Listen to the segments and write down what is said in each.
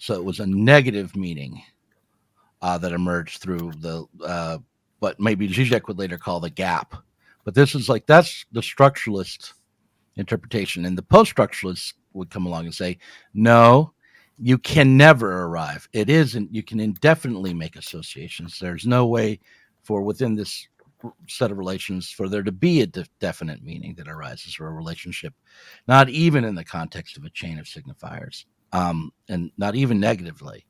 So it was a negative meaning that emerged through what maybe Zizek would later call the gap. But this is that's the structuralist interpretation. And the post-structuralists would come along and say, no, you can never arrive. It isn't. You can indefinitely make associations. There's no way for within this set of relations for there to be a definite meaning that arises for a relationship, not even in the context of a chain of signifiers, and not even negatively.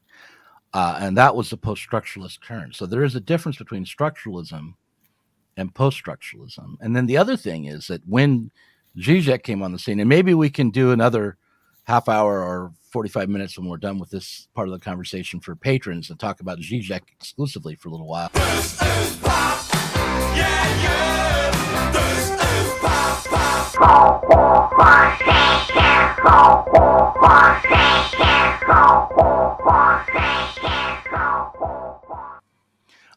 And that was the post-structuralist turn. So there is a difference between structuralism and post-structuralism. And then the other thing is that when Zizek came on the scene, and maybe we can do another half hour or 45 minutes when we're done with this part of the conversation for patrons and talk about Zizek exclusively for a little while. This is pop. Yeah, yeah. This is pop, pop.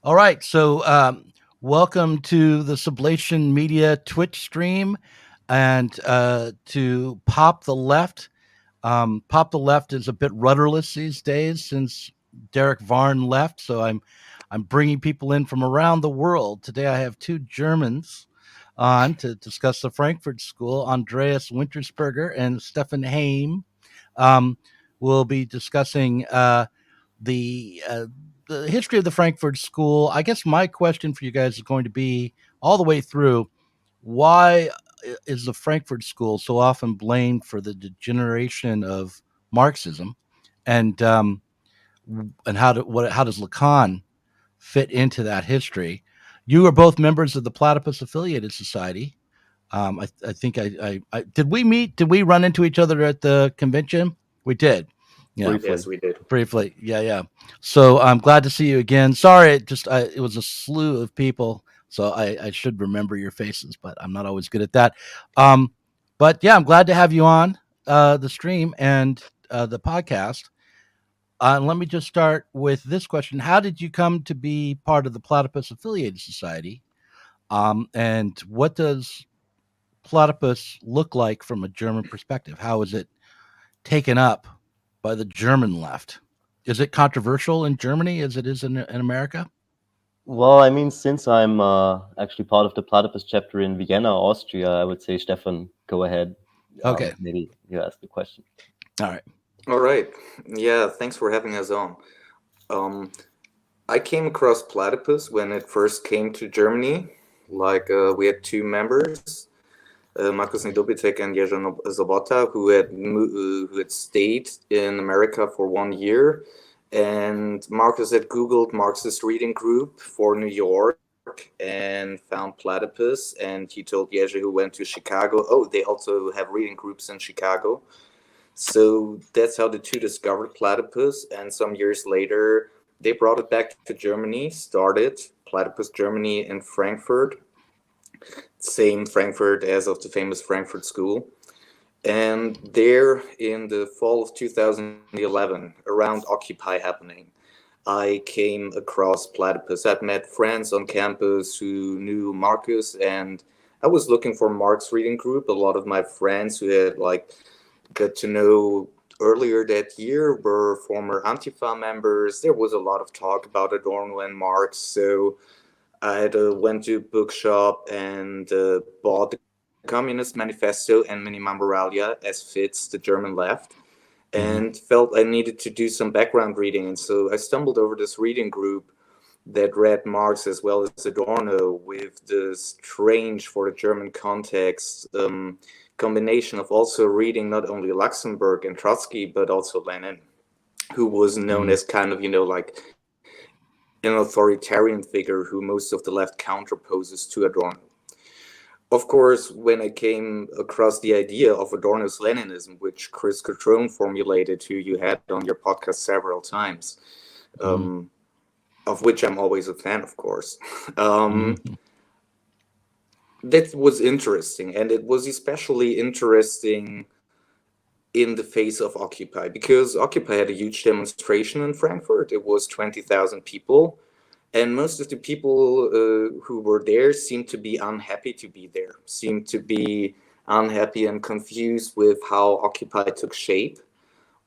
All right, so welcome to the Sublation Media Twitch stream, and to Pop the Left. Pop the Left is a bit rudderless these days since Derek Varn left, so I'm bringing people in from around the world. Today I have two Germans on to discuss the Frankfurt School, Andreas Wintersberger and Stefan Haim. We'll be discussing the history of the Frankfurt School. I guess my question for you guys is going to be all the way through, why is the Frankfurt School so often blamed for the degeneration of Marxism, and how does Lacan fit into that history? You are both members of the Platypus Affiliated Society. I think I did we meet? Did we run into each other at the convention? We did. Yeah. Briefly. Yes, we did. Briefly. Yeah. So I'm glad to see you again. Sorry, it was a slew of people, so I should remember your faces, but I'm not always good at that. But yeah, I'm glad to have you on the stream and the podcast. Let me just start with this question. How did you come to be part of the Platypus Affiliated Society? And what does platypus look like from a German perspective? How is it taken up by the German left? Is it controversial in Germany as it is in America? Well, I mean, since I'm actually part of the Platypus chapter in Vienna, Austria, I would say, Stefan, go ahead. Okay. Maybe you ask the question. All right. Yeah, thanks for having us on. I came across Platypus when it first came to Germany. We had two members, Markus Nidobitek and Jerzy Sobota, who had stayed in America for 1 year. And Marcus had Googled Marxist Reading Group for New York and found Platypus. And he told Jerzy, who went to Chicago, they also have reading groups in Chicago. So that's how the two discovered Platypus. And some years later, they brought it back to Germany, started Platypus Germany in Frankfurt. Same Frankfurt as of the famous Frankfurt School. And there in the fall of 2011, around Occupy happening, I came across Platypus. I'd met friends on campus who knew Marcus, and I was looking for Marx reading group. A lot of my friends who had got to know earlier that year were former Antifa members. There was a lot of talk about Adorno and Marx, so I went to a bookshop and bought the Communist Manifesto and Minima Moralia as fits the German left, and felt I needed to do some background reading. And so I stumbled over this reading group that read Marx as well as Adorno, with the strange, for the German context, combination of also reading not only Luxemburg and Trotsky, but also Lenin, who was known as kind of, an authoritarian figure who most of the left counterposes to Adorno. Of course, when I came across the idea of Adorno's Leninism, which Chris Cutrone formulated, who you had on your podcast several times, of which I'm always a fan, of course, that was interesting. And it was especially interesting in the face of Occupy, because Occupy had a huge demonstration in Frankfurt. It was 20,000 people. And most of the people who were there seemed to be unhappy to be there, seemed to be unhappy and confused with how Occupy took shape,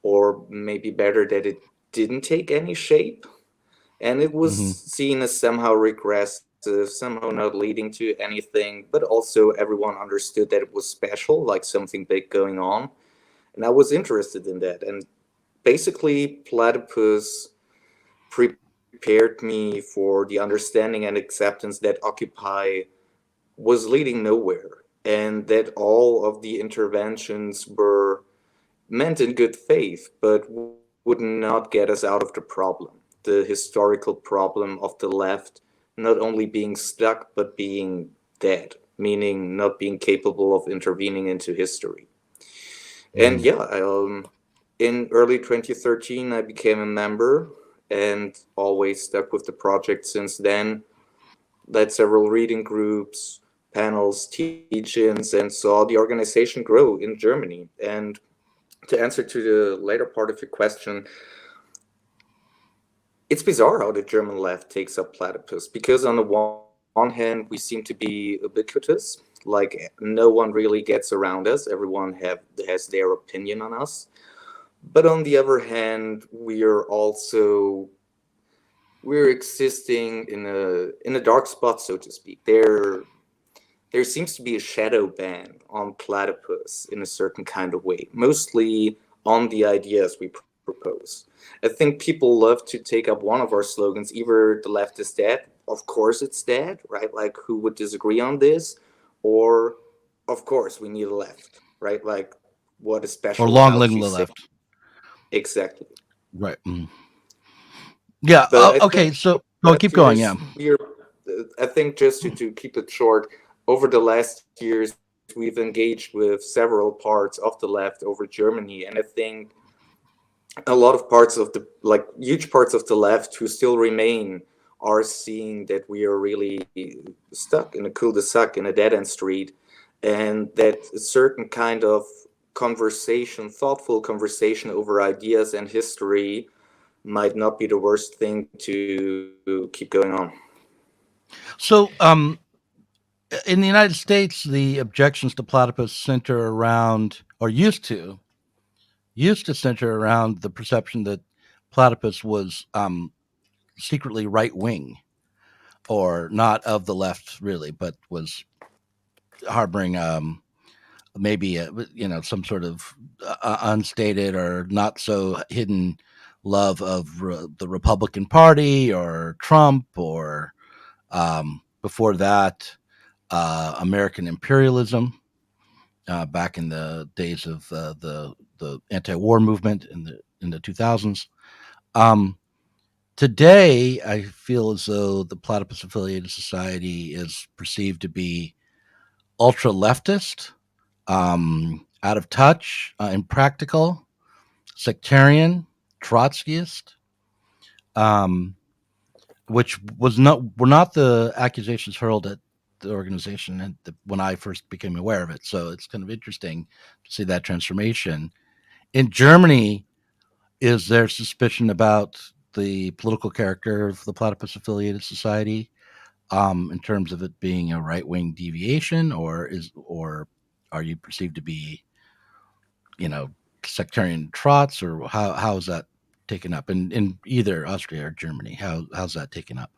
or maybe better, that it didn't take any shape, and it was Hmm. seen as somehow regressive, somehow not leading to anything, but also everyone understood that it was special, like something big going on. And I was interested in that. And basically, Platypus prepared me for the understanding and acceptance that Occupy was leading nowhere, and that all of the interventions were meant in good faith, but would not get us out of the problem. The historical problem of the left not only being stuck, but being dead, meaning not being capable of intervening into history. And Hmm. yeah, in early 2013, I became a member and always stuck with the project since then. Led several reading groups, panels, teach-ins, and saw the organization grow in Germany. And to answer to the later part of your question, it's bizarre how the German left takes up platypus, because on the one hand we seem to be ubiquitous, like no one really gets around us, everyone has their opinion on us. But on the other hand, we're existing in a dark spot, so to speak. There seems to be a shadow ban on platypus in a certain kind of way, mostly on the ideas we propose. I think people love to take up one of our slogans, either the left is dead, of course it's dead, right? Like, who would disagree on this? Or, of course, we need a left, right? Like, what is Or special long about live you the saying left. exactly? Right. Mm. Yeah. But I Okay. think So, oh, last keep going. Yeah. years I think, just to keep it short, over the last years we've engaged with several parts of the left over Germany, and I think a lot of parts of the, like, huge parts of the left who still remain are seeing that we are really stuck in a cul-de-sac, in a dead-end street, and that a certain kind of conversation, thoughtful conversation over ideas and history, might not be the worst thing to keep going on. So, in the United States, the objections to platypus center around, or used to center around the perception that platypus was secretly right wing, or not of the left really, but was harboring maybe some sort of unstated or not so hidden love of the Republican Party or Trump, or before that, American imperialism, back in the days of the anti-war movement in the 2000s. Um, Today, I feel as though the Platypus Affiliated Society is perceived to be ultra leftist, out of touch, impractical, sectarian, Trotskyist, um, which were not the accusations hurled at the organization when I first became aware of it. So it's kind of interesting to see that transformation. In Germany, is there suspicion about the political character of the Platypus Affiliated Society, in terms of it being a right wing deviation, or are you perceived to be, you know, sectarian trots, or how is that taken up in either Austria or Germany? How's that taken up?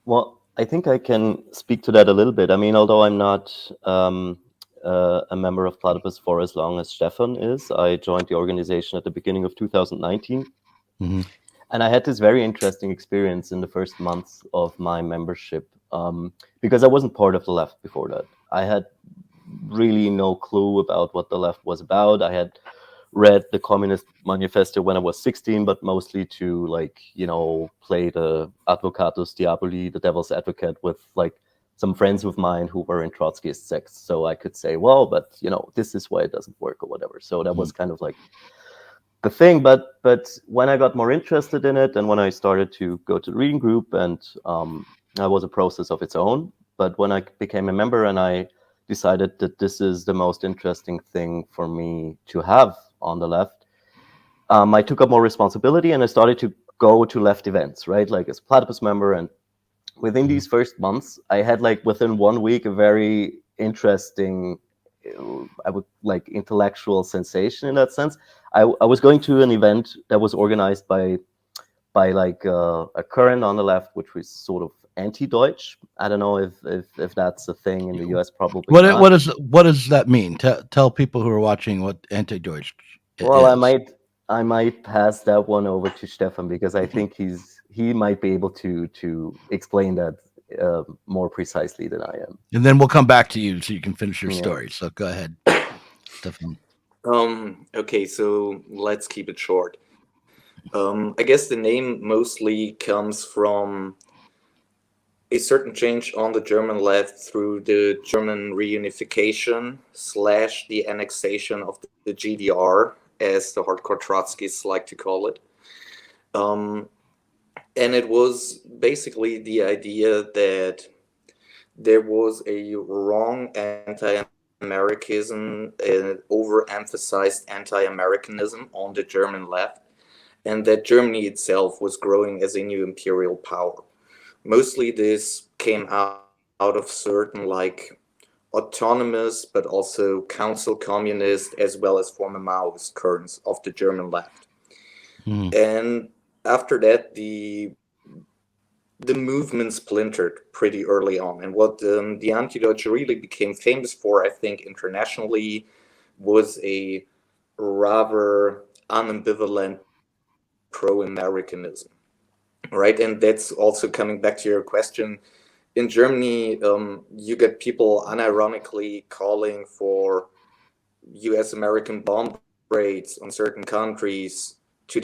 Well, I think I can speak to that a little bit. I mean, although I'm not a member of Platypus for as long as Stefan is, I joined the organization at the beginning of 2019. Mm-hmm. And I had this very interesting experience in the first months of my membership, because I wasn't part of the left before that. I had really no clue about what the left was about. I had read the Communist Manifesto when I was 16, but mostly to, like, play the advocatus diaboli, the devil's advocate, with like some friends of mine who were in Trotskyist sects. So I could say, well, but this is why it doesn't work or whatever. So that was kind of like the thing. But when I got more interested in it, and when I started to go to the reading group, and that was a process of its own. But when I became a member and I decided that this is the most interesting thing for me to have on the left, I took up more responsibility and I started to go to left events, right? Like as a Platypus member. And within these first months, I had, like, within 1 week, a very interesting I would like intellectual sensation in that sense. I was going to an event that was organized by like a current on the left, which was sort of anti-Deutsch. I don't know if that's a thing in the US. Probably not. What does that mean? Tell people who are watching what anti-Deutsch Well, is. I might pass that one over to Stefan because I think he might be able to explain that more precisely than I am. And then we'll come back to you so you can finish your Yeah. story. So go ahead, Stefan. Okay, so let's keep it short. I guess the name mostly comes from a certain change on the German left through the German reunification / the annexation of the GDR, as the hardcore Trotskyists like to call it. And it was basically the idea that there was a wrong anti-Americanism, overemphasized anti-Americanism on the German left, and that Germany itself was growing as a new imperial power. Mostly this came out of certain like autonomous but also council communist as well as former Maoist currents of the German left. And after that, the movement splintered pretty early on. And what the Anti-Deutsche really became famous for, I think, internationally, was a rather unambivalent pro-Americanism, right? And that's also coming back to your question. In Germany, you get people unironically calling for U.S.-American bomb raids on certain countries to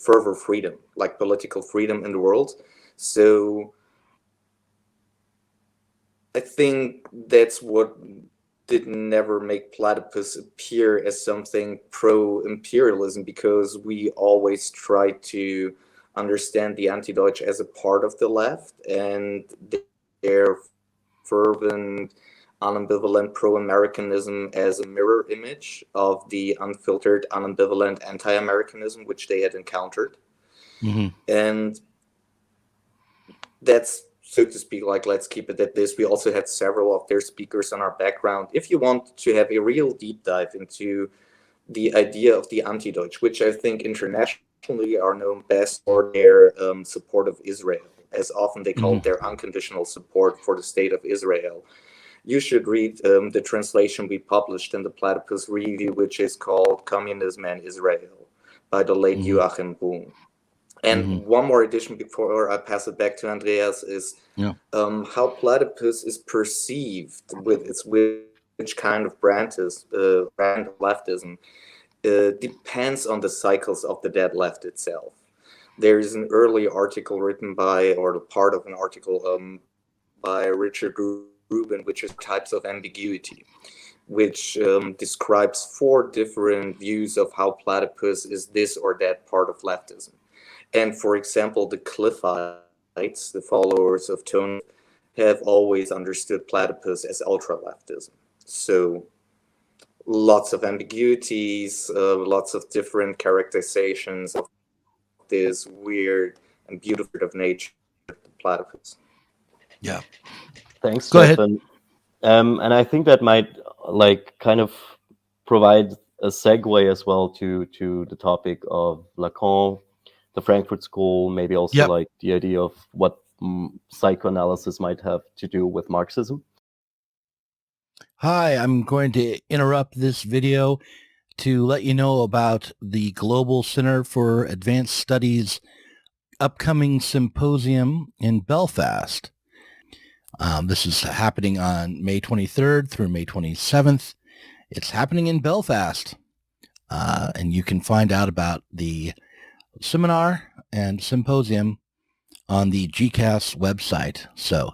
further freedom, like political freedom in the world. So I think that's what did never make Platypus appear as something pro-imperialism, because we always try to understand the Anti-Deutsch as a part of the left and their fervent, unambivalent pro-Americanism as a mirror image of the unfiltered, unambivalent anti-Americanism which they had encountered. And that's, so to speak, like, let's keep it at this. We also had several of their speakers on our background. If you want to have a real deep dive into the idea of the Anti-Deutsch, which I think internationally are known best for their support of Israel, as often they call it their unconditional support for the state of Israel, you should read the translation we published in the Platypus Review, which is called Communism and Israel by the late Joachim Boon. And one more addition before I pass it back to Andreas is how Platypus is perceived with its which kind of brand of leftism depends on the cycles of the dead left itself. There is an early article written by, or part of an article by Richard Rubin, which is Types of Ambiguity, which describes 4 different views of how Platypus is this or that part of leftism. And for example, the Cliffites, the followers of Tone, have always understood Platypus as ultra-leftism. So lots of ambiguities, lots of different characterizations of this weird and beautiful of nature, the Platypus. Yeah. Thanks, Go ahead. Stefan. And I think that might like kind of provide a segue as well to the topic of Lacan, the Frankfurt School, maybe also like the idea of what psychoanalysis might have to do with Marxism. Hi, I'm going to interrupt this video to let you know about the Global Center for Advanced Studies upcoming symposium in Belfast. This is happening on May 23rd through May 27th. It's happening in Belfast. And you can find out about the seminar and symposium on the GCAS website. So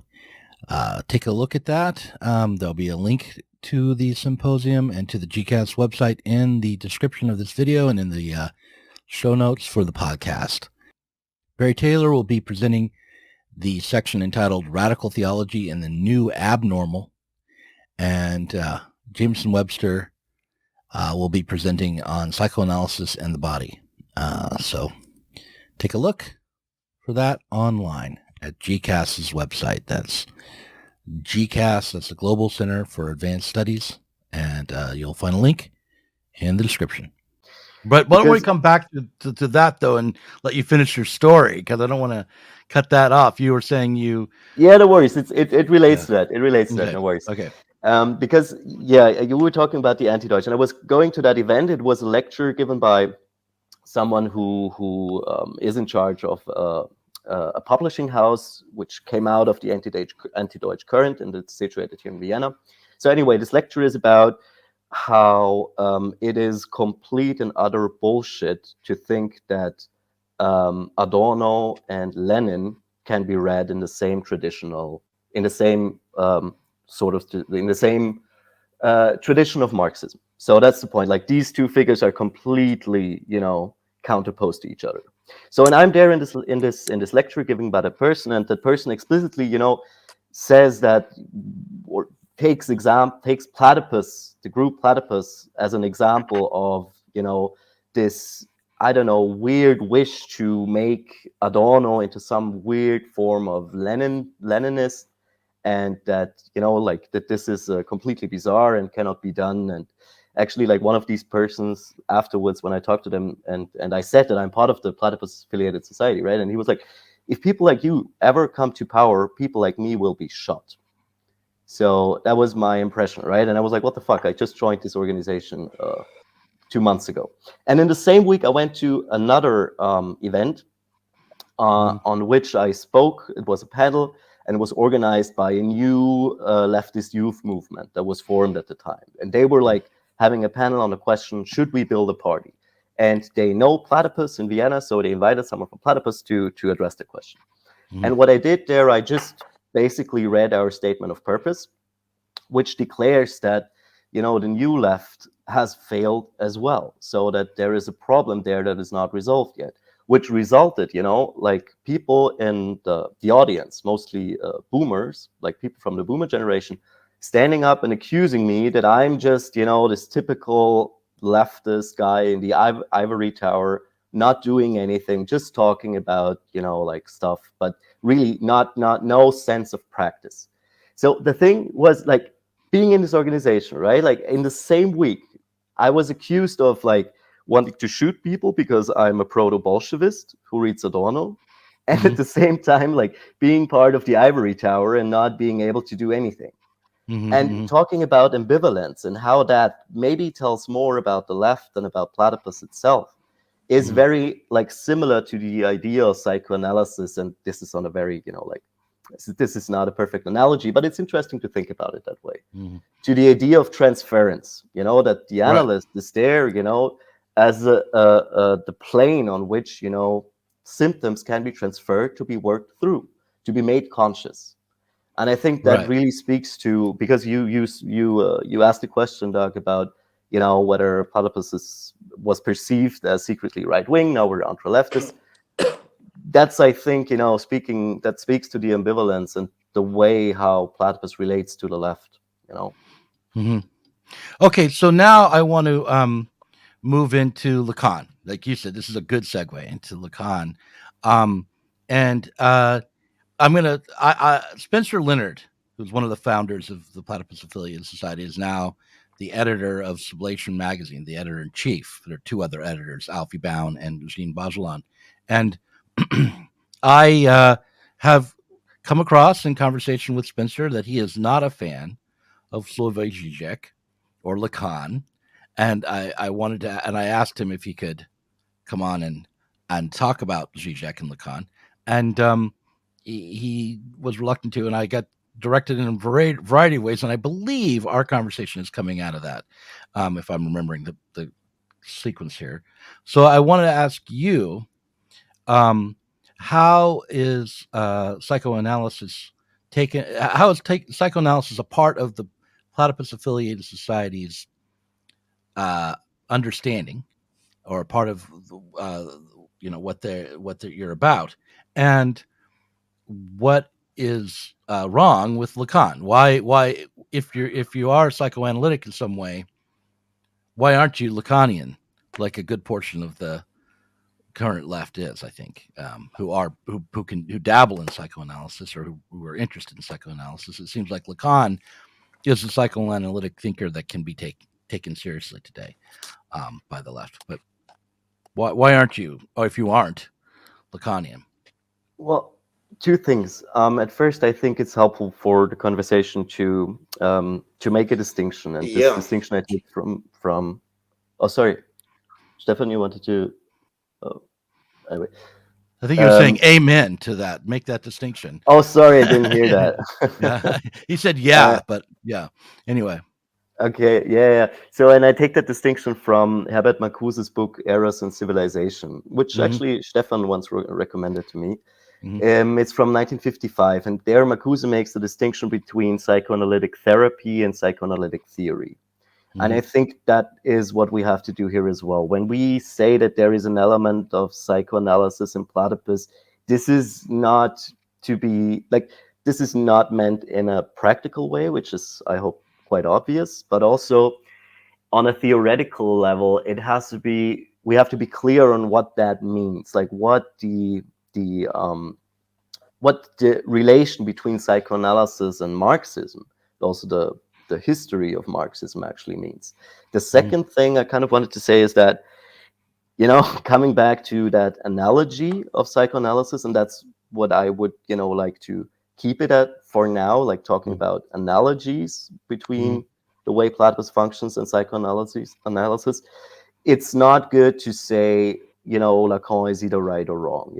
take a look at that. There'll be a link to the symposium and to the GCAS website in the description of this video and in the show notes for the podcast. Barry Taylor will be presenting the section entitled Radical Theology and the New Abnormal, and Jameson Webster will be presenting on psychoanalysis and the body. So take a look for that online at GCAS's website. That's GCAS. That's the Global Center for Advanced Studies, and you'll find a link in the description. But why don't we Because come back to that though, and let you finish your story, because I don't want to cut that off. You were saying yeah, no worries. It relates yeah. to that. It relates to that. Okay. No worries. Okay. Because yeah, you were talking about the anti-Deutsch, and I was going to that event. It was a lecture given by someone who is in charge of a publishing house which came out of the anti-Deutsch current, and it's situated here in Vienna. So anyway, this lecture is about how it is complete and utter bullshit to think that Adorno and Lenin can be read in the same in the same in the same tradition of Marxism. So that's the point. Like, these two figures are completely, counterposed to each other. So, and I'm there in this lecture giving by the person, and the person explicitly, says that, or takes platypus, the group platypus, as an example of, this, I don't know, weird wish to make Adorno into some weird form of Leninist, and that, like, that this is completely bizarre and cannot be done. And actually, like, one of these persons afterwards, when I talked to them, and I said that I'm part of the platypus affiliated society, right, and he was like, if people like you ever come to power, people like me will be shot. So that was my impression, right? And I was like, what the fuck, I just joined this organization 2 months ago. And in the same week, I went to another event on which I spoke. It was a panel, and it was organized by a new leftist youth movement that was formed at the time. And they were like having a panel on the question, should we build a party? And they know Platypus in Vienna, so they invited someone from Platypus to address the question. And what I did there, I just basically read our statement of purpose, which declares that, the new left has failed as well. So that there is a problem there that is not resolved yet, which resulted, like, people in the audience, mostly boomers, like people from the boomer generation, standing up and accusing me that I'm just, this typical leftist guy in the ivory tower, not doing anything, just talking about, like, stuff, but really no sense of practice. So the thing was, like, being in this organization, right? Like, in the same week, I was accused of, like, wanting to shoot people because I'm a proto-Bolshevist who reads Adorno, and at the same time, like, being part of the ivory tower and not being able to do anything. And talking about ambivalence and how that maybe tells more about the left than about Platypus itself is very, like, similar to the idea of psychoanalysis. And this is on a very, like, this is not a perfect analogy, but it's interesting to think about it that way. To the idea of transference, that the analyst is there, as the plane on which, symptoms can be transferred to be worked through, to be made conscious. And I think that really speaks to, because you asked the question, Doug, about, whether Platypus was perceived as secretly right wing. Now we're ultra leftist. That's, I think, that speaks to the ambivalence and the way how Platypus relates to the left. Okay, so now I want to move into Lacan. Like you said, this is a good segue into Lacan. And I'm gonna. Spencer Leonard, who's one of the founders of the Platypus Affiliated Society, is now the editor of Sublation magazine, the editor in chief. There are two other editors, Alfie Baun and Jean Bajolan, and I have come across in conversation with Spencer that he is not a fan of Slavoj Žižek or Lacan, and I wanted to, and I asked him if he could come on and talk about Žižek and Lacan, and he was reluctant to, and I got directed in a variety of ways, and I believe our conversation is coming out of that, if I'm remembering the sequence here. So I wanted to ask you, how is psychoanalysis taken? How is psychoanalysis a part of the Platypus Affiliated Society's understanding, or a part of what you're about, and what is wrong with Lacan? Why if you are psychoanalytic in some way, why aren't you Lacanian, like a good portion of the current left is, I think, who dabble in psychoanalysis or who are interested in psychoanalysis. It seems like Lacan is a psychoanalytic thinker that can be taken seriously today by the left. But why aren't you, or if you aren't, Lacanian? Well, two things. At first, I think it's helpful for the conversation to make a distinction, and this Yeah. distinction I take from. Oh, sorry, Stefan, you wanted to. Oh, anyway. I think you're saying amen to that. Make that distinction. Oh, sorry, I didn't hear that. Yeah, he said Uh, but yeah. Anyway. Okay, yeah. So, and I take that distinction from Herbert Marcuse's book Eros and Civilization, which actually Stefan once recommended to me. It's from 1955, and there Marcuse makes the distinction between psychoanalytic therapy and psychoanalytic theory. And I think that is what we have to do here as well. When we say that there is an element of psychoanalysis in Platypus, this is not to be like, this is not meant in a practical way, which is, I hope, quite obvious, but also on a theoretical level, it has to be, we have to be clear on what that means, like what the relation between psychoanalysis and Marxism, also the history of Marxism actually means. The second thing I kind of wanted to say is that, coming back to that analogy of psychoanalysis, and that's what I would, like to keep it at for now, like talking about analogies between the way Platypus functions and psychoanalysis. It's not good to say, Lacan is either right or wrong.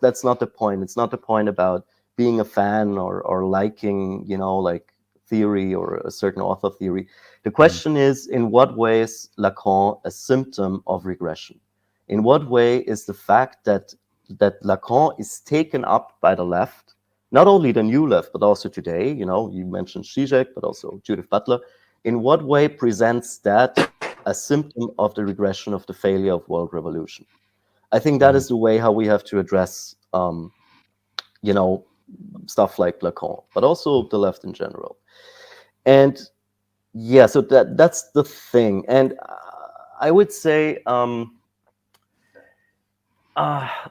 That's not the point. It's not the point about being a fan or liking, like theory or a certain author theory. The question is, in what way is Lacan a symptom of regression? In what way is the fact that Lacan is taken up by the left, not only the new left, but also today, you mentioned Zizek, but also Judith Butler, in what way presents that a symptom of the regression of the failure of world revolution? I think that is the way how we have to address, stuff like Lacan, but also the left in general. And yeah, so that's the thing. And I would say,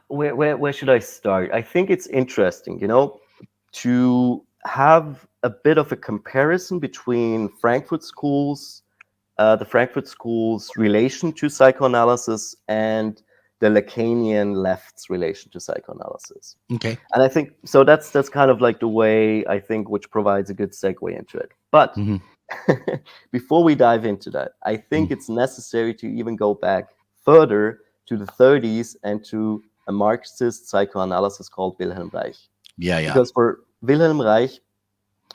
where should I start? I think it's interesting, to have a bit of a comparison between Frankfurt School's the Frankfurt School's relation to psychoanalysis and the Lacanian left's relation to psychoanalysis. Okay. And I think so. That's kind of like the way I think, which provides a good segue into it. But before we dive into that, I think it's necessary to even go back further to the 30s and to a Marxist psychoanalysis called Wilhelm Reich. Yeah. Because for Wilhelm Reich,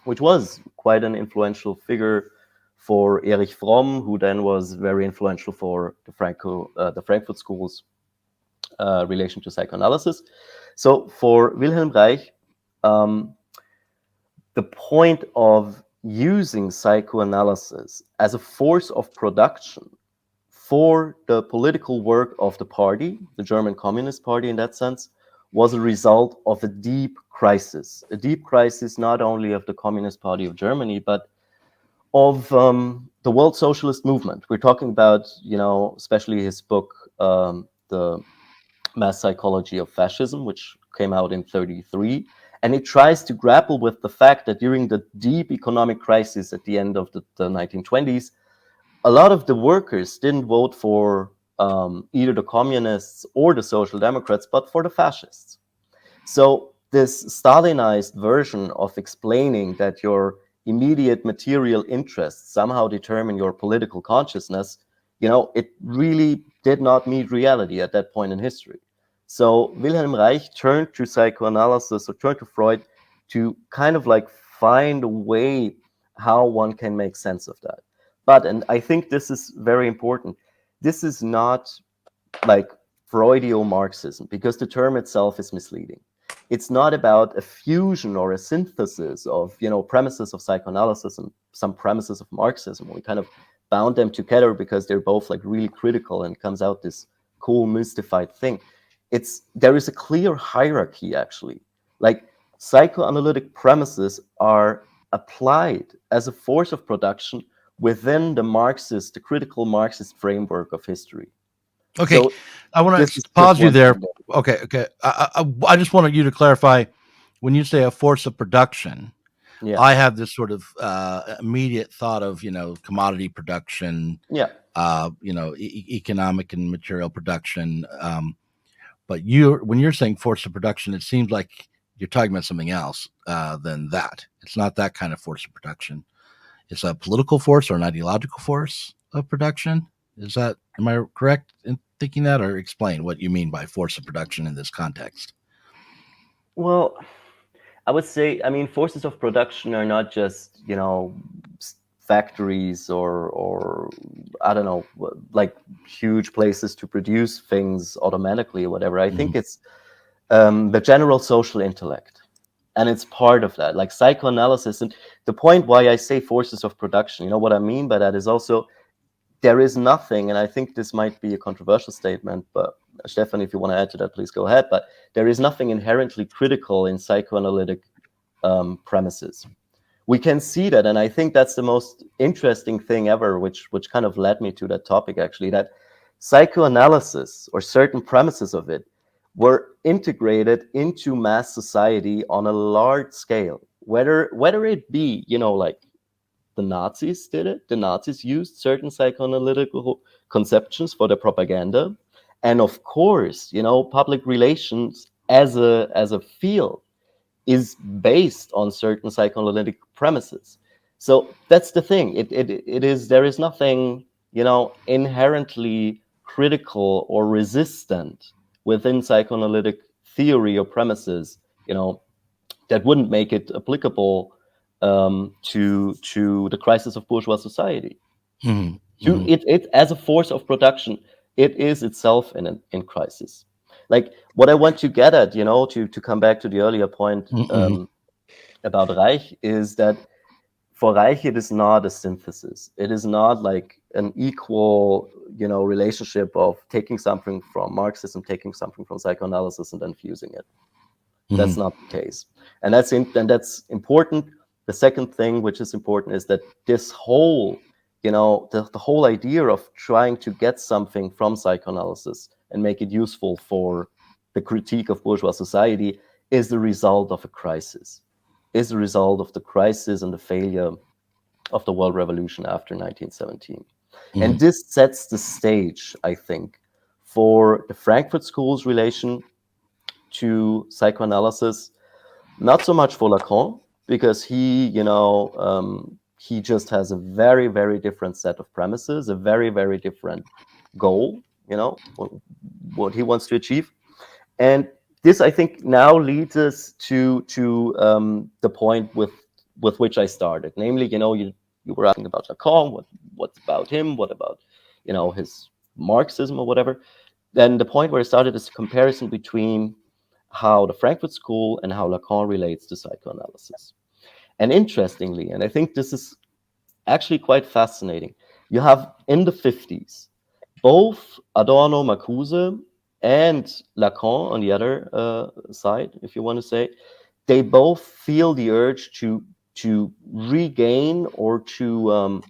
which was quite an influential figure for Erich Fromm, who then was very influential for the Frankfurt School's relation to psychoanalysis. So for Wilhelm Reich, the point of using psychoanalysis as a force of production for the political work of the party, the German Communist Party in that sense, was a result of a deep crisis not only of the Communist Party of Germany, but of the world socialist movement. We're talking about, especially his book, The Mass Psychology of Fascism, which came out in 1933. And it tries to grapple with the fact that during the deep economic crisis at the end of the 1920s, a lot of the workers didn't vote for either the communists or the social democrats, but for the fascists. So this Stalinized version of explaining that your immediate material interests somehow determine your political consciousness, it really did not meet reality at that point in history. So Wilhelm Reich turned to psychoanalysis or turned to Freud to kind of like find a way how one can make sense of that. But, and I think this is very important, this is not like Freudio-Marxism, because the term itself is misleading. It's not about a fusion or a synthesis of, premises of psychoanalysis and some premises of Marxism. We kind of bound them together because they're both like really critical, and comes out this cool mystified thing. There is a clear hierarchy, actually. Like, psychoanalytic premises are applied as a force of production within the critical Marxist framework of history. Okay. So, I want this to is just pause you one there. thing. Okay, okay. I just wanted you to clarify when you say a force of production. Yeah, I have this sort of immediate thought of commodity production, yeah. economic and material production. But when you're saying force of production, it seems like you're talking about something else than that. It's not that kind of force of production. It's a political force or an ideological force of production. Am I correct in thinking that, or explain what you mean by force of production in this context? Well, I would say, I mean, forces of production are not just, factories or I don't know, like huge places to produce things automatically or whatever. I think Mm-hmm. it's the general social intellect. And it's part of that, like psychoanalysis. And the point why I say forces of production, what I mean by that is also there is nothing, and I think this might be a controversial statement, but Stefan, if you want to add to that, please go ahead. But there is nothing inherently critical in psychoanalytic premises. We can see that, and I think that's the most interesting thing ever, which kind of led me to that topic actually, that psychoanalysis or certain premises of it were integrated into mass society on a large scale, whether it be, like the Nazis did it. The Nazis used certain psychoanalytical conceptions for their propaganda, and of course, public relations as a field is based on certain psychoanalytic premises. So that's the thing. It is there is nothing inherently critical or resistant within psychoanalytic theory or premises that wouldn't make it applicable to the crisis of bourgeois society. Mm-hmm. To Mm-hmm. it as a force of production, it is itself in crisis. Like what I want to get at, to come back to the earlier point Mm-hmm. about Reich, is that for Reich it is not a synthesis. It is not like an equal, relationship of taking something from Marxism, taking something from psychoanalysis, and then fusing it. That's Mm-hmm. not the case, and that's important. The second thing, which is important, is that this whole, the whole idea of trying to get something from psychoanalysis and make it useful for the critique of bourgeois society is the result of a crisis, is the result of the crisis and the failure of the world revolution after 1917. And Mm-hmm. this sets the stage, I think, for the Frankfurt School's relation to psychoanalysis, not so much for Lacan, because he just has a very, very different set of premises, a very, very different goal, what he wants to achieve. And this, I think, now leads us to the point with which I started, namely, you were asking about Lacan, what's about him, what about his Marxism or whatever. Then the point where I started is a comparison between how the Frankfurt School and how Lacan relates to psychoanalysis. And interestingly, and I think this is actually quite fascinating, you have in the 50s both Adorno, Marcuse, and Lacan on the other side, if you want to say, they both feel the urge to regain or to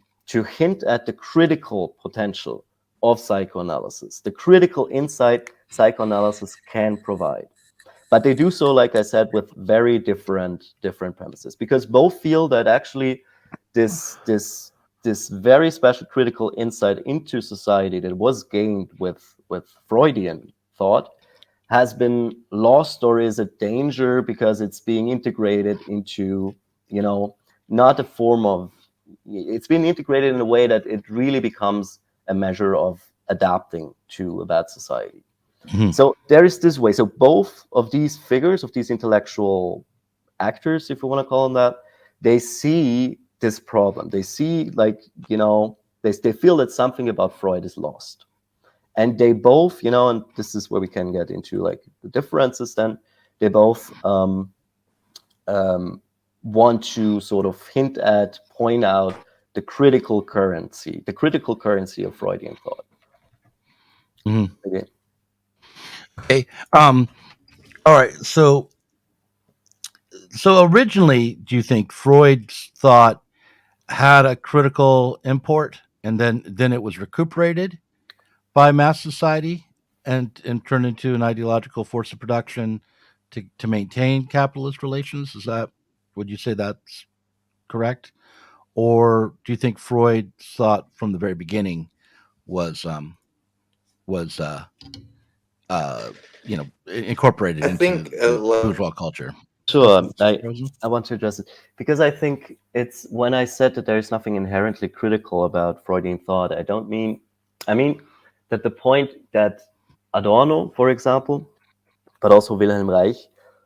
hint at the critical potential of psychoanalysis, the critical insight psychoanalysis can provide. But they do so, like I said, with very different premises, because both feel that actually this this this very special critical insight into society that was gained with Freudian thought has been lost or is a danger because it's being integrated into, not a form of, it's being integrated in a way that it really becomes a measure of adapting to a bad society. Mm-hmm. So there is this way. So both of these figures, of these intellectual actors, if you want to call them that, they see this problem. They see, like, they feel that something about Freud is lost. And they both, and this is where we can get into like the differences then, they both want to sort of hint at, point out the critical currency of Freudian thought. Mm-hmm. Okay. Okay. All right. So originally, do you think Freud's thought had a critical import, and then it was recuperated by mass society, and turn into an ideological force of production to maintain capitalist relations? Would you say that's correct? Or do you think Freud thought from the very beginning was was uh, incorporated I into think the bourgeois culture? Yes, Sure, Mr. Rosen? I want to address it because I think it's when I said that there is nothing inherently critical about Freudian thought. I mean that the point that Adorno, for example, but also Wilhelm Reich,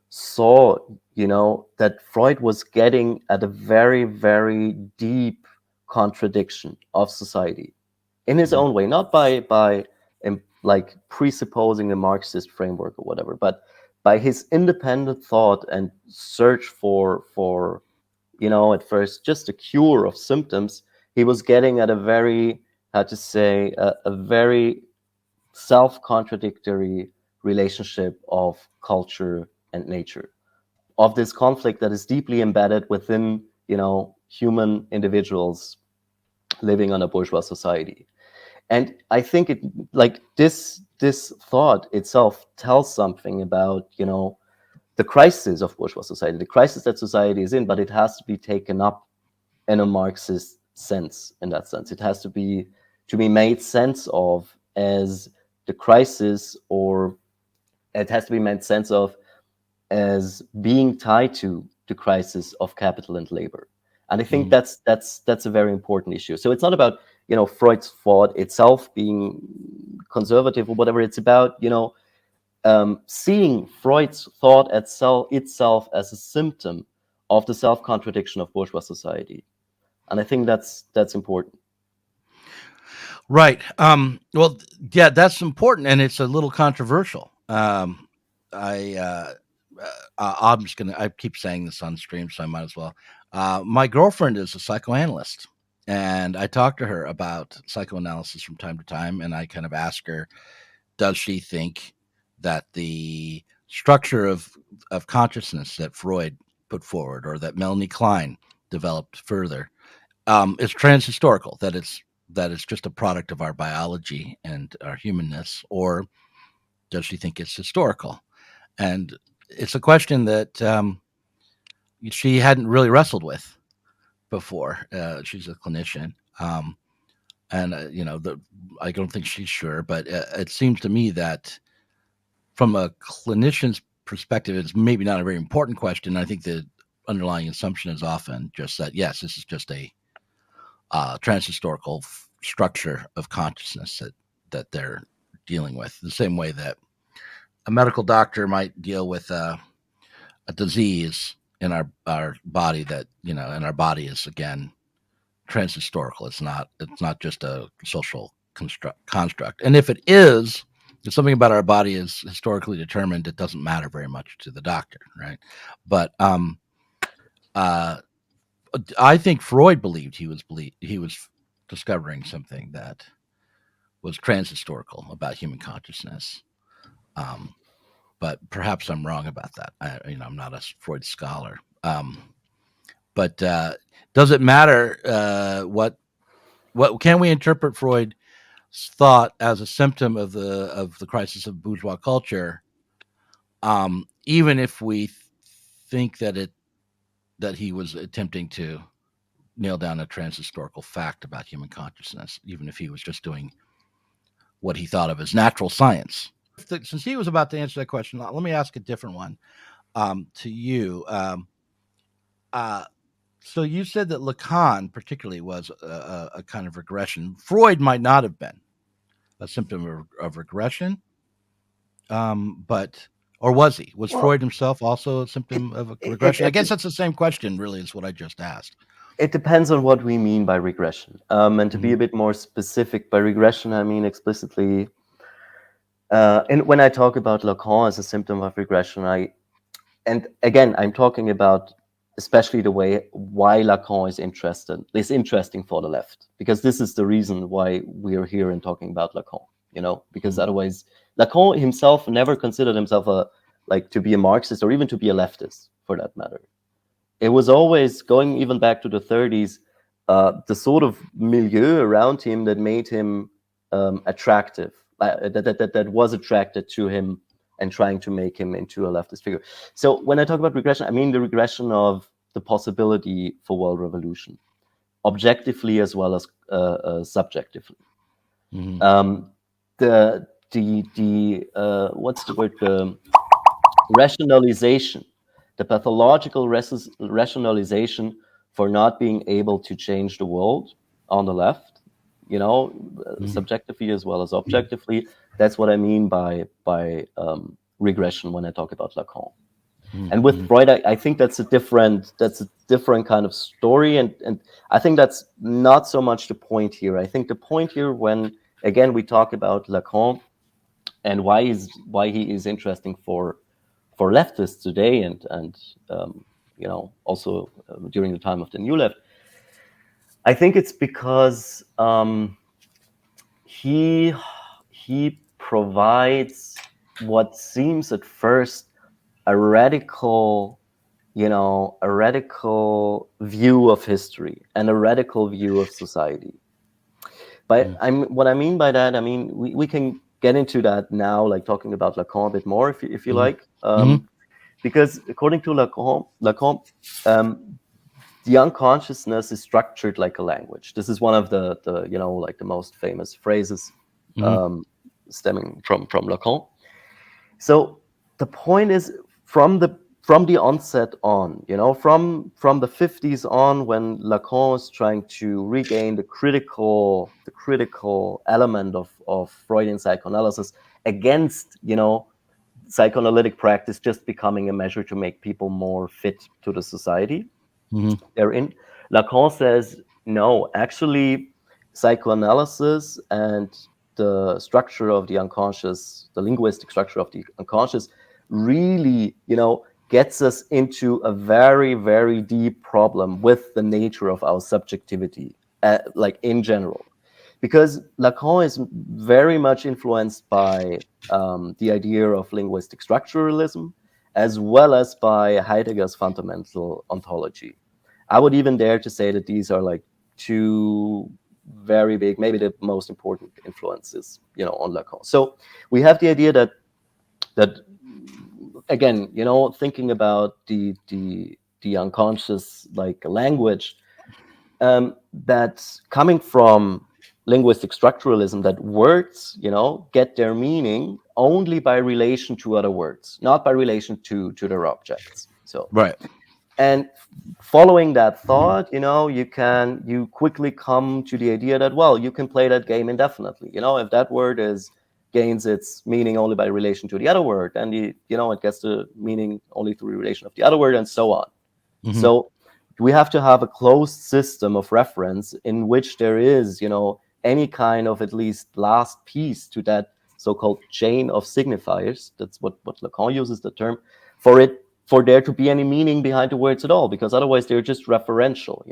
saw, that Freud was getting at a very, very deep contradiction of society in his own way, not by like presupposing the Marxist framework or whatever, but by his independent thought and search for at first just a cure of symptoms. He was getting at a very, how to say, a very self-contradictory relationship of culture and nature, of this conflict that is deeply embedded within human individuals living on a bourgeois society. And I think it, like, this thought itself tells something about the crisis of bourgeois society, the crisis that society is in, but it has to be taken up in a Marxist sense. In that sense, it has to be made sense of as the crisis, or it has to be made sense of as being tied to the crisis of capital and labor. And I think that's a very important issue. So it's not about Freud's thought itself being conservative or whatever. It's about seeing Freud's thought itself as a symptom of the self-contradiction of bourgeois society. And I think that's important. Right. Well, yeah, that's important, and it's a little controversial. I I'm just gonna. I keep saying this on stream, so I might as well. My girlfriend is a psychoanalyst, and I talk to her about psychoanalysis from time to time, and I kind of ask her, does she think that the structure of consciousness that Freud put forward, or that Melanie Klein developed further, is transhistorical? That it's just a product of our biology and our humanness, or does she think it's historical? And it's a question that she hadn't really wrestled with before. She's a clinician, and I don't think she's sure, but it seems to me that from a clinician's perspective, it's maybe not a very important question. I think the underlying assumption is often just that yes, this is just a transhistorical structure of consciousness that they're dealing with, the same way that a medical doctor might deal with a disease in our body that and our body is again transhistorical. It's not just a social construct. And if something about our body is historically determined, it doesn't matter very much to the doctor, right? But I think Freud believed he was discovering something that was transhistorical about human consciousness. But perhaps I'm wrong about that. I'm not a Freud scholar. But does it matter what can we interpret Freud's thought as a symptom of the crisis of bourgeois culture, even if we think that he was attempting to nail down a transhistorical fact about human consciousness, even if he was just doing what he thought of as natural science? Since he was about to answer that question, let me ask a different one to you. So you said that Lacan particularly was a kind of regression. Freud might not have been a symptom of regression, but or was he? Was Freud himself also a symptom of a regression? I guess that's the same question, really, is what I just asked. It depends on what we mean by regression. And to be a bit more specific, by regression, I mean explicitly, and when I talk about Lacan as a symptom of regression, and again, I'm talking about especially the way why Lacan is interesting for the left, because this is the reason why we are here and talking about Lacan, because otherwise Lacan himself never considered himself to be a Marxist or even to be a leftist, for that matter. It was always, going even back to the 30s, the sort of milieu around him that made him attractive. that was attracted to him and trying to make him into a leftist figure. So when I talk about regression, I mean the regression of the possibility for world revolution, objectively as well as subjectively. Mm-hmm. The what's the word? The rationalization, the pathological rationalization for not being able to change the world on the left, subjectively as well as objectively. That's what I mean by regression when I talk about Lacan. And with Freud, I think that's a different kind of story, and I think that's not so much the point here. I think the point here, when again we talk about Lacan and why he is interesting for leftists today, and also during the time of the New Left, I think it's because he provides what seems at first a radical view of history and a radical view of society. But what I mean by that, I mean we can get into that now, like talking about Lacan a bit more, if you like, because according to Lacan, the unconsciousness is structured like a language. This is one of the like the most famous phrases stemming from Lacan. So the point is, from the onset on, from the 50s on, when Lacan is trying to regain the critical element of Freudian psychoanalysis against, psychoanalytic practice just becoming a measure to make people more fit to the society they're in. Lacan says, no, actually, psychoanalysis and the structure of the unconscious, the linguistic structure of the unconscious, really, gets us into a very, very deep problem with the nature of our subjectivity, like in general. Because Lacan is very much influenced by the idea of linguistic structuralism, as well as by Heidegger's fundamental ontology. I would even dare to say that these are like two very big, maybe the most important influences, on Lacan. So we have the idea that again, thinking about the unconscious like language, that's coming from linguistic structuralism, that words, get their meaning only by relation to other words, not by relation to their objects. So right. And following that thought, you quickly come to the idea that, well, you can play that game indefinitely. If that word gains its meaning only by relation to the other word, and it gets the meaning only through relation of the other word, and so on. So we have to have a closed system of reference in which there is, any kind of at least last piece to that so-called chain of signifiers. That's what Lacan uses the term for there to be any meaning behind the words at all, because otherwise they're just referential.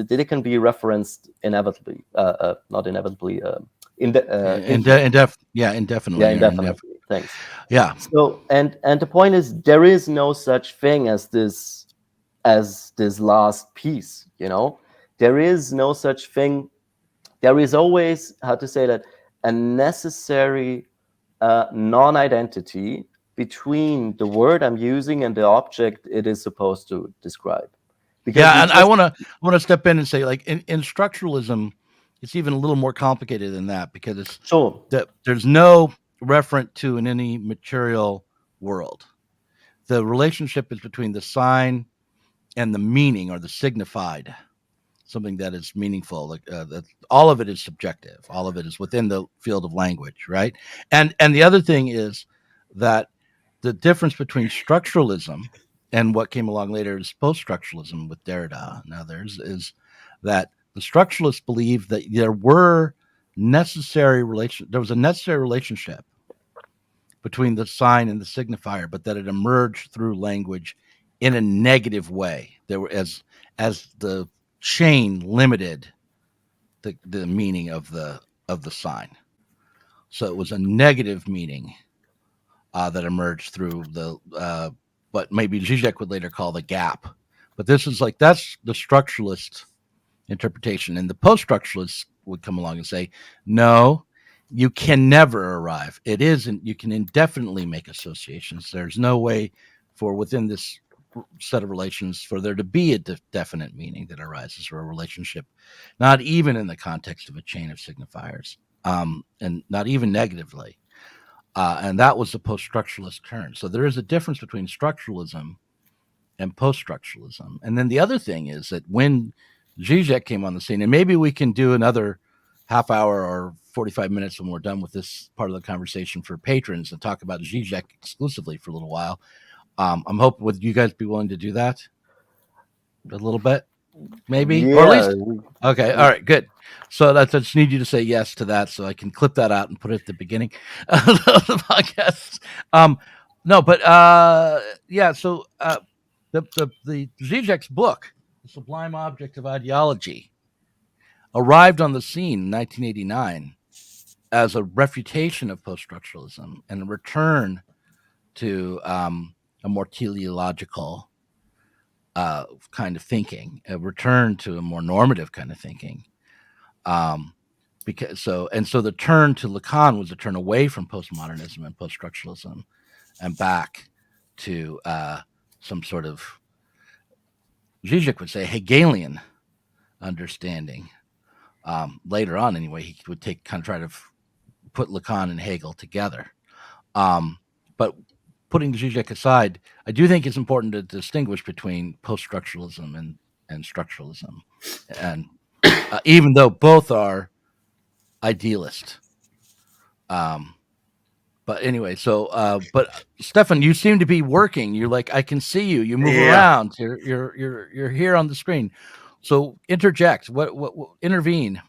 They can be referenced inevitably, not inevitably, indefinitely. Yeah, indefinitely. Thanks. Yeah. So and the point is, there is no such thing as this last piece. There is no such thing. There is always, how to say that, a necessary non-identity between the word I'm using and the object it is supposed to describe. Because I want to step in and say, like in structuralism, it's even a little more complicated than that, because it's that there's no referent to in any material world. The relationship is between the sign and the meaning, or the signified, something that is meaningful. Like that, all of it is subjective. All of it is within the field of language, right? And the other thing is that the difference between structuralism and what came along later is post-structuralism with Derrida and others is that the structuralists believed that there was a necessary relationship between the sign and the signifier, but that it emerged through language in a negative way. There were as the chain limited the meaning of the sign. So it was a negative meaning that emerged through the what maybe Zizek would later call the gap. But this is like, that's the structuralist interpretation. And the post-structuralists would come along and say, no, you can never arrive. It isn't. You can indefinitely make associations. There's no way for within this set of relations for there to be a definite meaning that arises for a relationship, not even in the context of a chain of signifiers, and not even negatively. And that was the post-structuralist turn. So there is a difference between structuralism and post-structuralism. And then the other thing is that when Zizek came on the scene, and maybe we can do another half hour or 45 minutes when we're done with this part of the conversation for patrons and talk about Zizek exclusively for a little while. I'm hoping would you guys be willing to do that a little bit, maybe, or at least okay. All right, good. So I just need you to say yes to that, so I can clip that out and put it at the beginning of the podcast. No, but yeah. So the Zizek's book, The Sublime Object of Ideology, arrived on the scene in 1989 as a refutation of post-structuralism and a return to a more teleological kind of thinking, a return to a more normative kind of thinking. So the turn to Lacan was a turn away from postmodernism and post-structuralism and back to some sort of, Zizek would say, Hegelian understanding. Later on, anyway, he would try to put Lacan and Hegel together. But putting Zizek aside, I do think it's important to distinguish between post-structuralism and structuralism, and even though both are idealist. But anyway, so but Stefan, you seem to be working. You're like, I can see you. You move around. You're here on the screen. So interject. What intervene?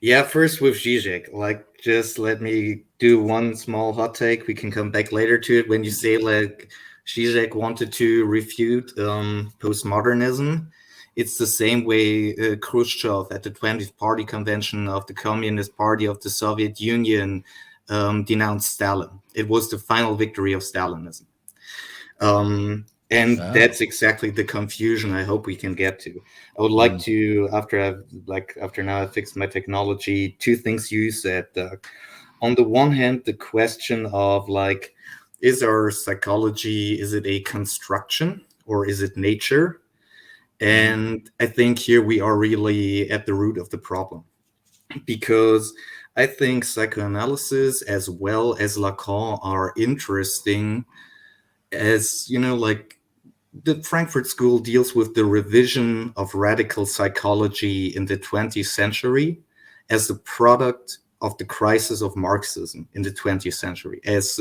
Yeah, first with Zizek, like, just let me do one small hot take. We can come back later to it. When you say like Zizek wanted to refute postmodernism, it's the same way Khrushchev at the 20th Party Convention of the Communist Party of the Soviet Union denounced Stalin. It was the final victory of Stalinism. And that's exactly the confusion I hope we can get to. I would like to, after now I've fixed my technology, two things you said. On the one hand, the question of like, is our psychology, is it a construction or is it nature? And I think here we are really at the root of the problem, because I think psychoanalysis as well as Lacan are interesting as, like, the Frankfurt School deals with the revision of radical psychology in the 20th century as the product of the crisis of Marxism in the 20th century. As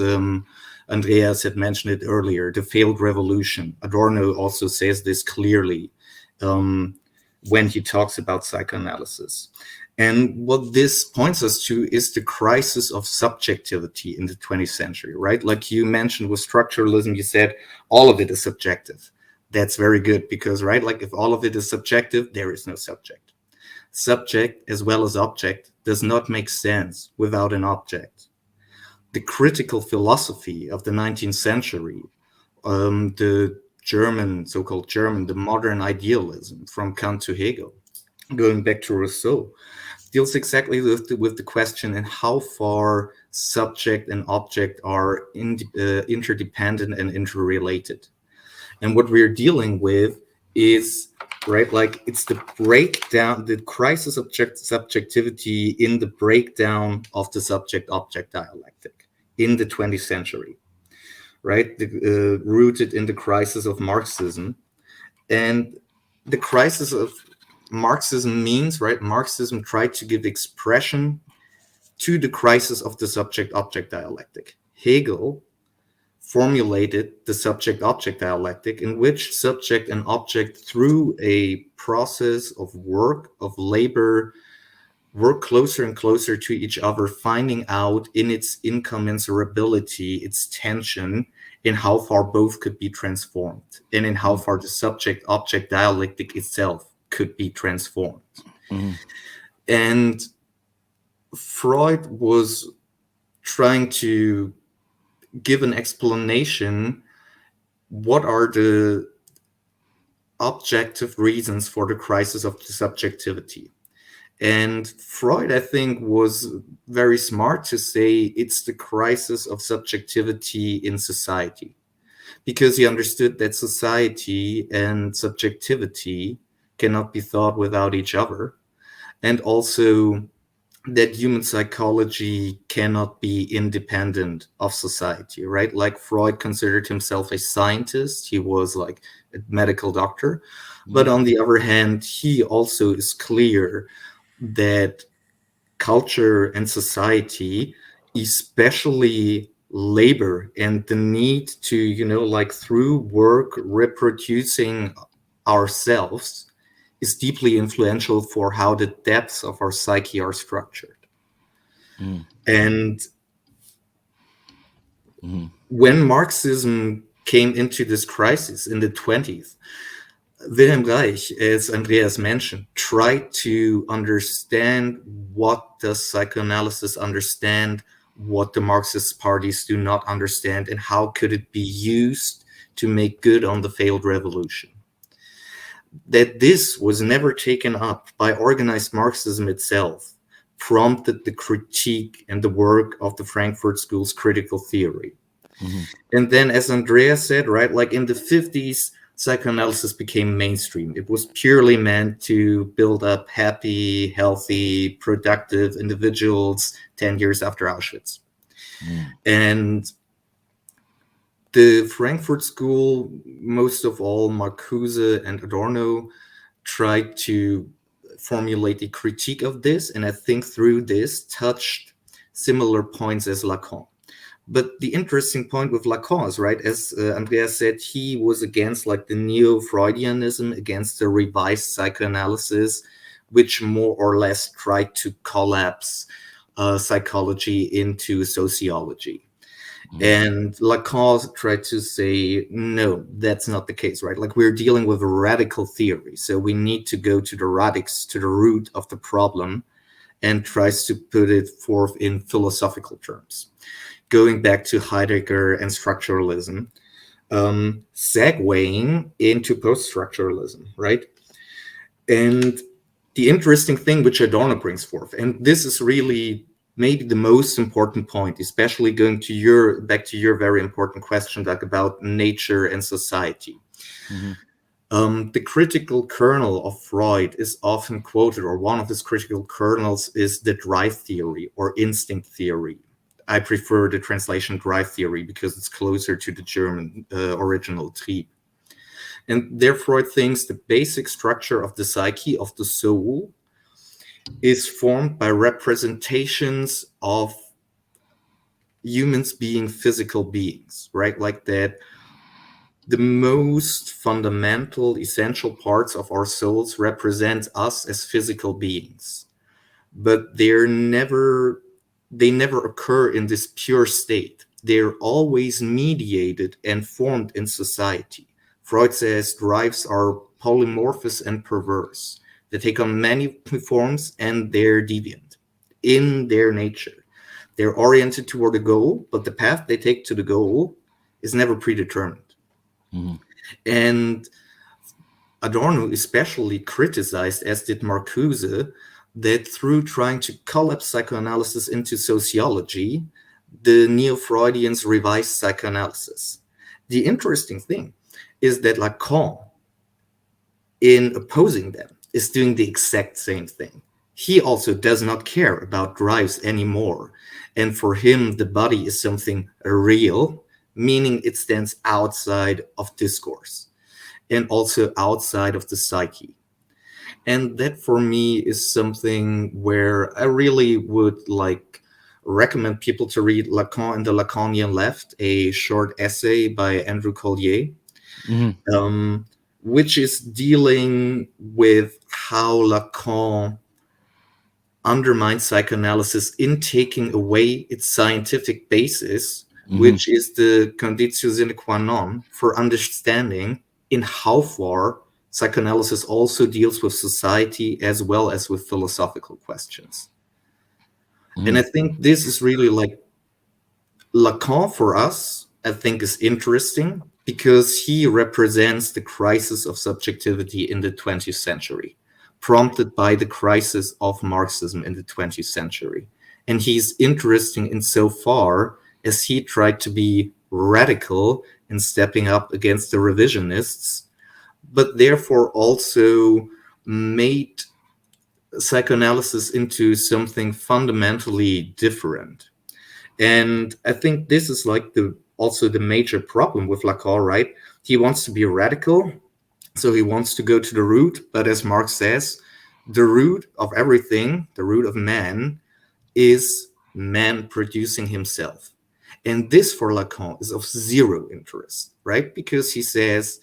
Andreas had mentioned it earlier, the failed revolution. Adorno also says this clearly when he talks about psychoanalysis. And what this points us to is the crisis of subjectivity in the 20th century, right? Like you mentioned with structuralism, you said all of it is subjective. That's very good because, right, like if all of it is subjective, there is no subject. Subject as well as object does not make sense without an object. The critical philosophy of the 19th century, the German, so-called German, the modern idealism from Kant to Hegel, going back to Rousseau, deals exactly with the question and how far subject and object are interdependent and interrelated. And what we're dealing with is, right, like it's the breakdown, the crisis of subjectivity in the breakdown of the subject-object dialectic in the 20th century, right, rooted in the crisis of Marxism. And the crisis of Marxism means, right, Marxism tried to give expression to the crisis of the subject-object dialectic. Hegel formulated the subject-object dialectic, in which subject and object, through a process of work, of labor, work closer and closer to each other, finding out in its incommensurability, its tension, in how far both could be transformed, and in how far the subject-object dialectic itself could be transformed. And Freud was trying to give an explanation, what are the objective reasons for the crisis of the subjectivity. And Freud, I think, was very smart to say it's the crisis of subjectivity in society, because he understood that society and subjectivity cannot be thought without each other, and also that human psychology cannot be independent of society, right? Like Freud considered himself a scientist, he was like a medical doctor. But on the other hand, he also is clear that culture and society, especially labor and the need to, like through work reproducing ourselves, is deeply influential for how the depths of our psyche are structured. And when Marxism came into this crisis in the 20s, Wilhelm Reich, as Andreas mentioned, tried to understand what does psychoanalysis understand, what the Marxist parties do not understand, and how could it be used to make good on the failed revolution. That this was never taken up by organized Marxism itself prompted the critique and the work of the Frankfurt School's critical theory. And then, as Andreas said, right, like in the 50s, psychoanalysis became mainstream. It was purely meant to build up happy, healthy, productive individuals 10 years after Auschwitz. And the Frankfurt School, most of all, Marcuse and Adorno, tried to formulate a critique of this, and I think through this touched similar points as Lacan. But the interesting point with Lacan is, right, as Andreas said, he was against like the neo-Freudianism, against the revised psychoanalysis, which more or less tried to collapse psychology into sociology. And Lacan tried to say, no, that's not the case, right? Like we're dealing with a radical theory. So we need to go to the radix, to the root of the problem, and tries to put it forth in philosophical terms. Going back to Heidegger and structuralism, segueing into post-structuralism, right? And the interesting thing which Adorno brings forth, and this is really maybe the most important point, especially going to back to your very important question, Doug, about nature and society. The critical kernel of Freud is often quoted, or one of his critical kernels is the drive theory or instinct theory. I prefer the translation drive theory because it's closer to the German original Trieb. And there Freud thinks the basic structure of the psyche, of the soul, is formed by representations of humans being physical beings, right? Like that the most fundamental, essential parts of our souls represent us as physical beings, but they never occur in this pure state. They're always mediated and formed in society. Freud says drives are polymorphous and perverse. They take on many forms and they're deviant in their nature. They're oriented toward a goal, but the path they take to the goal is never predetermined. And Adorno especially criticized, as did Marcuse, that through trying to collapse psychoanalysis into sociology, the neo-Freudians revised psychoanalysis. The interesting thing is that Lacan, in opposing them, is doing the exact same thing. He also does not care about drives anymore. And for him, the body is something real, meaning it stands outside of discourse and also outside of the psyche. And that for me is something where I really would recommend people to read Lacan and the Lacanian Left, a short essay by Andrew Collier, which is dealing with how Lacan undermines psychoanalysis in taking away its scientific basis, which is the conditio sine qua non for understanding in how far psychoanalysis also deals with society as well as with philosophical questions. And I think this is really Lacan for us, I think is interesting because he represents the crisis of subjectivity in the 20th century. prompted by the crisis of Marxism in the 20th century. And he's interesting insofar as he tried to be radical in stepping up against the revisionists, but therefore also made psychoanalysis into something fundamentally different. And I think this is like also the major problem with Lacan, right? He wants to be radical, so he wants to go to the root, but as Marx says, the root of everything, the root of man, is man producing himself. And this for Lacan is of zero interest, right? Because he says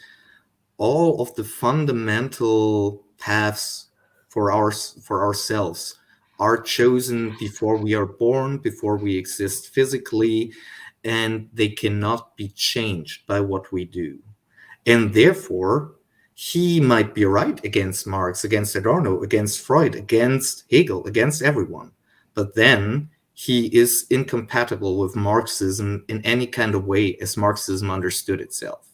all of the fundamental paths for ourselves are chosen before we are born, before we exist physically, and they cannot be changed by what we do. And therefore, he might be right against Marx, against Adorno, against Freud, against Hegel, against everyone. But then he is incompatible with Marxism in any kind of way as Marxism understood itself.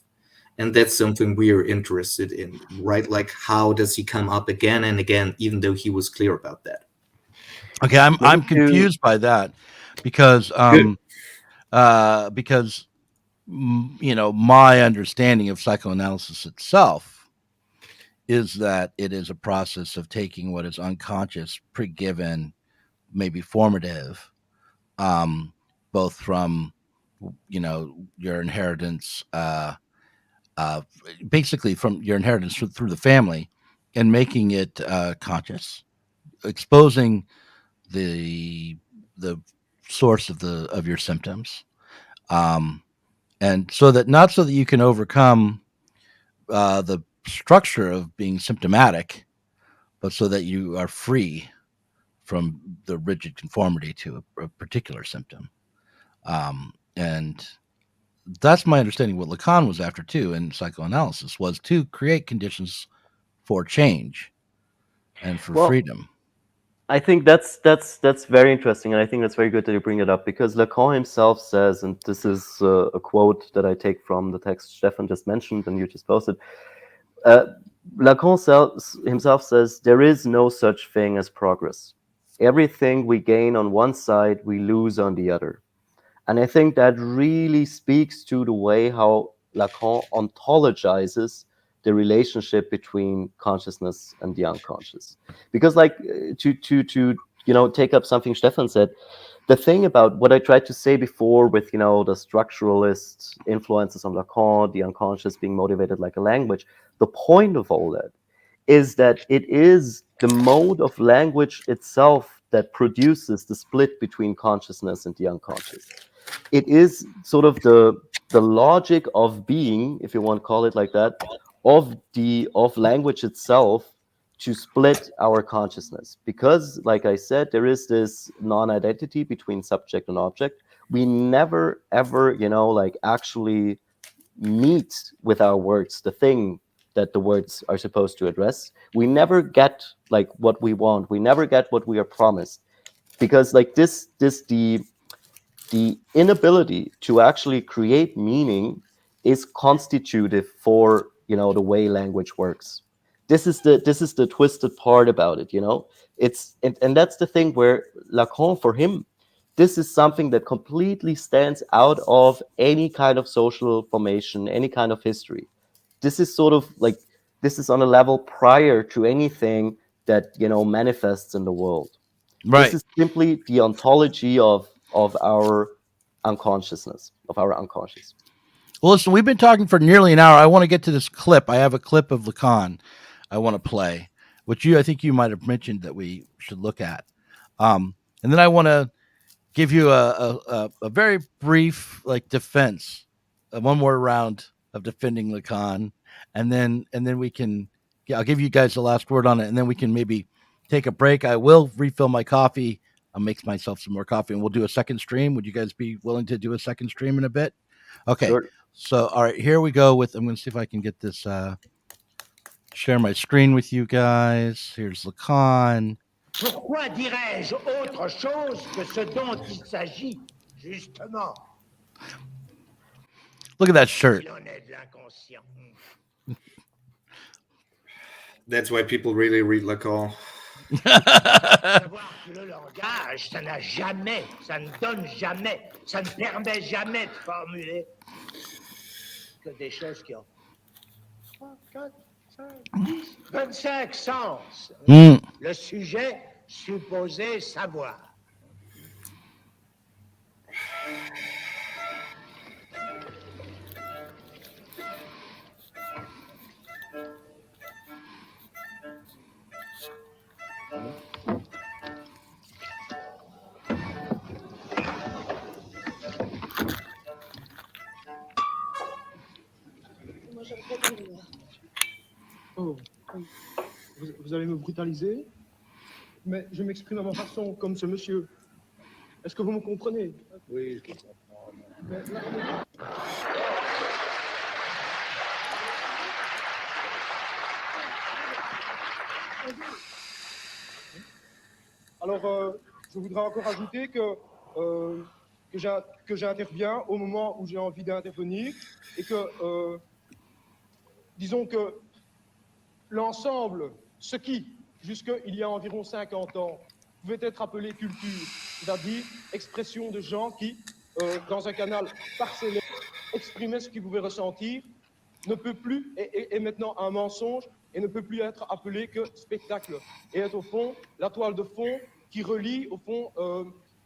And that's something we are interested in, right? Like, how does he come up again and again, even though he was clear about that? Okay, I'm confused by that because my understanding of psychoanalysis itself is that it is a process of taking what is unconscious, pre-given, maybe formative, both from your inheritance, basically from your inheritance through the family, and making it conscious, exposing the source of your symptoms, and so that you can overcome the structure of being symptomatic, but so that you are free from the rigid conformity to a particular symptom. And that's my understanding. What Lacan was after too in psychoanalysis was to create conditions for change and for freedom. I think that's very interesting, and I think that's very good that you bring it up, because Lacan himself says, and this is a quote that I take from the text Stefan just mentioned and you just posted. Lacan himself says, there is no such thing as progress. Everything we gain on one side, we lose on the other. And I think that really speaks to the way how Lacan ontologizes the relationship between consciousness and the unconscious. Because, like, to take up something Stefan said, the thing about what I tried to say before with the structuralist influences on Lacan, the unconscious being motivated like a language, the point of all that is that it is the mode of language itself that produces the split between consciousness and the unconscious. It is sort of the logic of being, if you want to call it like that, of language itself to split our consciousness. Because, like I said, there is this non-identity between subject and object. We never ever actually meet with our words the thing that the words are supposed to address. We never get like what we want. We never get what we are promised, because like the inability to actually create meaning is constitutive for the way language works. This is the twisted part about it. It's and that's the thing where Lacan, for him, this is something that completely stands out of any kind of social formation, any kind of history. This is sort of like, this is on a level prior to anything that manifests in the world. Right. This is simply the ontology of our unconsciousness, of our unconscious. Well, listen, we've been talking for nearly an hour. I want to get to this clip. I have a clip of Lacan I want to play, which I think you might have mentioned that we should look at. And then I want to give you a very brief defense, one more round of defending Lacan, and then we can. I'll give you guys the last word on it, and then we can maybe take a break. I will refill my coffee. I'll make myself some more coffee, and we'll do a second stream. Would you guys be willing to do a second stream in a bit? Okay. Sure. So, all right, here we go with. I'm going to see if I can get this. Share my screen with you guys. Here's Lacan. Pourquoi dirais-je autre chose que ce dont il s'agit, justement? Look at that shirt. That's why people really read Lacan. Savoir que le langage, ça n'a jamais, ça ne donne jamais, ça ne permet jamais de formuler que des choses qui ont 3, 4, 5, 10, 25 sens. Le sujet supposé savoir. Oh, vous allez me brutaliser, mais je m'exprime à ma façon, comme ce monsieur. Est-ce que vous me comprenez? Oui, je comprends. Mais alors, je voudrais encore ajouter que j'interviens au moment où j'ai envie d'intervenir et que, disons que l'ensemble, ce qui, jusqu'il y a environ 50 ans, pouvait être appelé culture, c'est-à-dire expression de gens qui, dans un canal parcellaire, exprimaient ce qu'ils pouvaient ressentir, ne peut plus, est maintenant un mensonge et ne peut plus être appelé que spectacle. Et est au fond la toile de fond qui relie, au fond,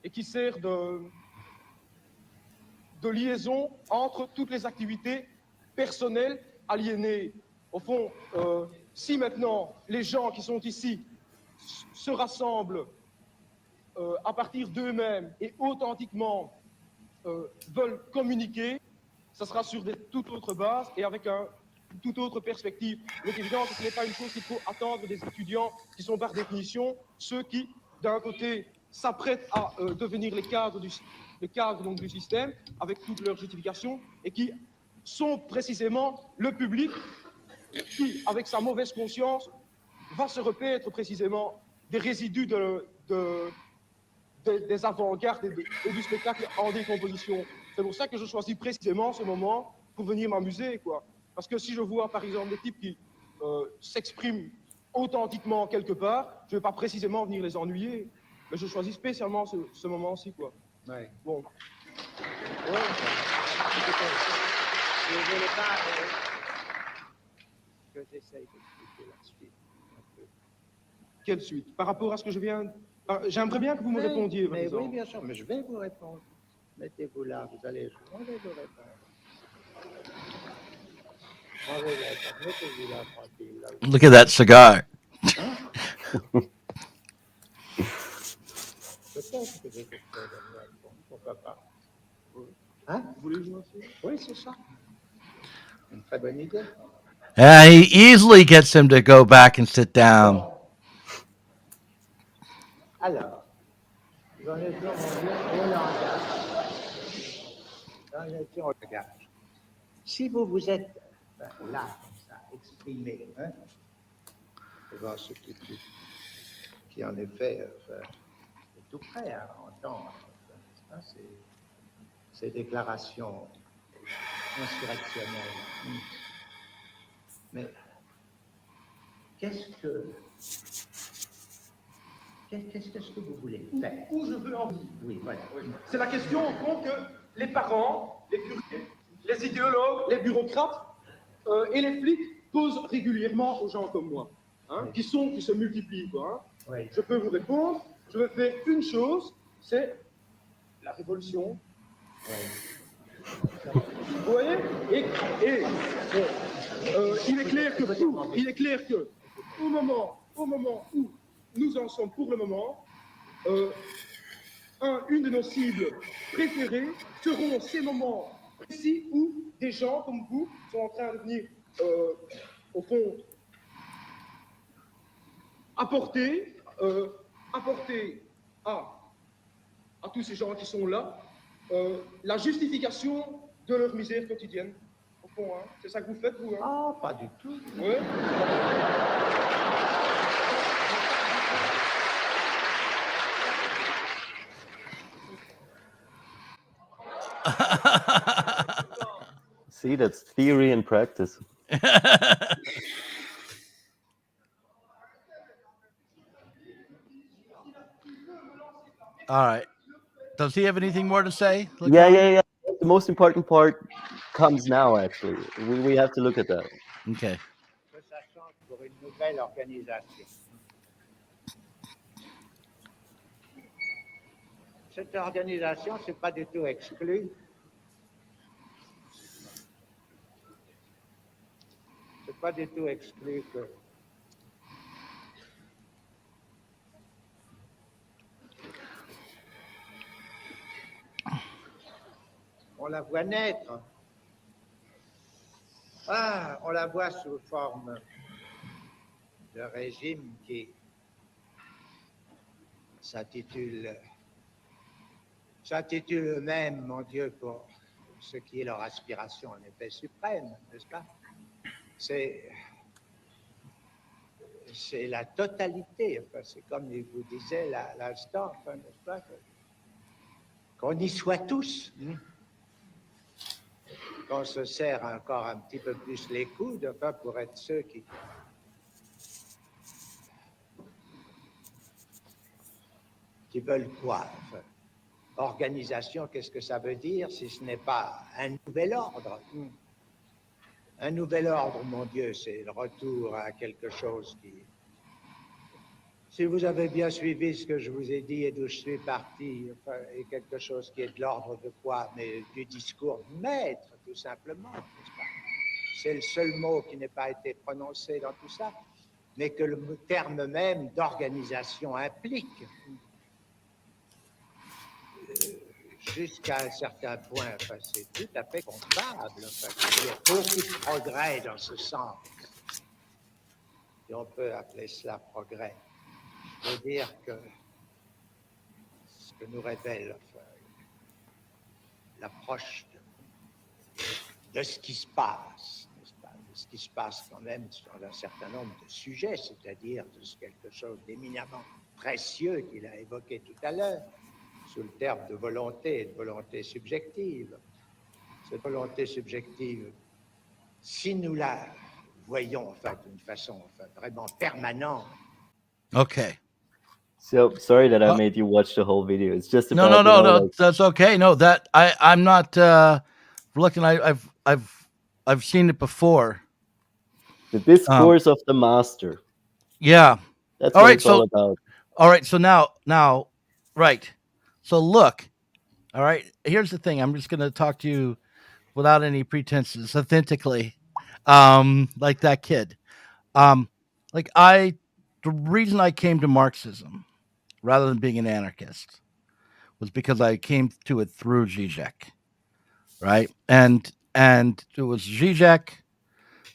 et qui sert de liaison entre toutes les activités personnelles aliénées. Au fond, si maintenant les gens qui sont ici se rassemblent à partir d'eux-mêmes et authentiquement veulent communiquer, ça sera sur des toutes autres bases et avec une toute autre perspective. Il est évident que ce n'est pas une chose qu'il faut attendre des étudiants qui sont par définition ceux qui, d'un côté, s'apprêtent à devenir les cadres donc, du système avec toutes leurs justifications et qui sont précisément le public qui, avec sa mauvaise conscience, va se repaître précisément des résidus des avant-gardes et du spectacle en décomposition. C'est pour ça que je choisis précisément ce moment pour venir m'amuser, quoi. Parce que si je vois, par exemple, des types qui s'expriment authentiquement quelque part, je ne vais pas précisément venir les ennuyer, mais je choisis spécialement ce moment-ci, quoi. Ouais. Bon. Ouais. Je ne voulais pas que j'essaye d'expliquer la suite. Un peu. Quelle suite? Par rapport à ce que je viens... J'aimerais bien que vous me répondiez, par exemple. Oui, bien sûr, mais je vais vous répondre. Mettez-vous là, vous allez... Je vais vous répondre. Mettez-vous là, tranquille. Là. Look at that cigar. Peut-être que j'ai quelque chose à vous répondre. Pourquoi pas? Hein? Vous voulez jouer aussi? Oui, c'est ça. Une très bonne idée. And he easily gets him to go back and sit down. Alors, j'en étais au langage. J'en étais au langage. Si vous vous êtes là, comme ça, exprimé, hein, devant ce qui en effet est tout prêt à entendre ces déclarations insurrectionnelles. Mais qu'est-ce que vous voulez faire? Où je veux en venir? Oui, voilà. C'est la question, au fond, que les parents, les curés, les idéologues, les bureaucrates et les flics posent régulièrement aux gens comme moi, hein, Oui. qui se multiplient, quoi. Hein. Oui. Je peux vous répondre, je vais faire une chose, c'est la révolution. Oui. Vous voyez? Il est clair que au moment où nous en sommes pour le moment, une de nos cibles préférées seront ces moments précis où des gens comme vous sont en train de venir, au fond, apporter à tous ces gens qui sont là la justification de leur misère quotidienne. Au fond, hein. C'est ça que vous faites, vous, hein? Ah, pas du tout. Ouais. See, that's theory and practice. All right. Does he have anything more to say? Yeah, Lacan? yeah, yeah. The most important part comes now. Actually, we have to look at that. Okay. Que ça change pour une nouvelle organisation. Cette organisation, c'est pas du tout exclu. C'est pas du tout exclu que on la voit naître. Ah, on la voit sous forme de régime qui s'intitule eux-mêmes, mon Dieu, pour ce qui est leur aspiration en effet suprême, n'est-ce pas? C'est la totalité, enfin, c'est comme il vous disait à l'instant, enfin, n'est-ce pas, qu'on y soit tous, qu'on se serre encore un petit peu plus les coudes, enfin, pour être ceux qui veulent quoi, enfin. Organisation, qu'est-ce que ça veut dire si ce n'est pas un nouvel ordre? Un nouvel ordre, mon Dieu, c'est le retour à quelque chose qui... Si vous avez bien suivi ce que je vous ai dit et d'où je suis parti, enfin, et quelque chose qui est de l'ordre de quoi? Mais du discours du maître, tout simplement, n'est-ce pas? C'est le seul mot qui n'ait pas été prononcé dans tout ça, mais que le terme même d'organisation implique. Jusqu'à un certain point, enfin, c'est tout à fait comptable. Enfin, il y a beaucoup de progrès dans ce sens. Et on peut appeler cela progrès. Je veux dire que ce que nous révèle enfin, l'approche de ce qui se passe, n'est-ce pas, de ce qui se passe quand même sur un certain nombre de sujets, c'est-à-dire de quelque chose d'éminemment précieux qu'il a évoqué tout à l'heure, sous le terme de volonté et de volonté subjective. Cette volonté subjective, si nous la voyons enfin, d'une façon enfin, vraiment permanente. Okay. So sorry that I made you watch the whole video. It's just No, about like... that's okay. No, that I'm not looking. I've seen it before. The discourse of the master. Yeah. That's All what right. it's all about. All right. So now, right. So look. All right. Here's the thing. I'm just going to talk to you without any pretenses, authentically, like that kid. Like the reason I came to Marxism rather than being an anarchist was because I came to it through Zizek, right? And it was Zizek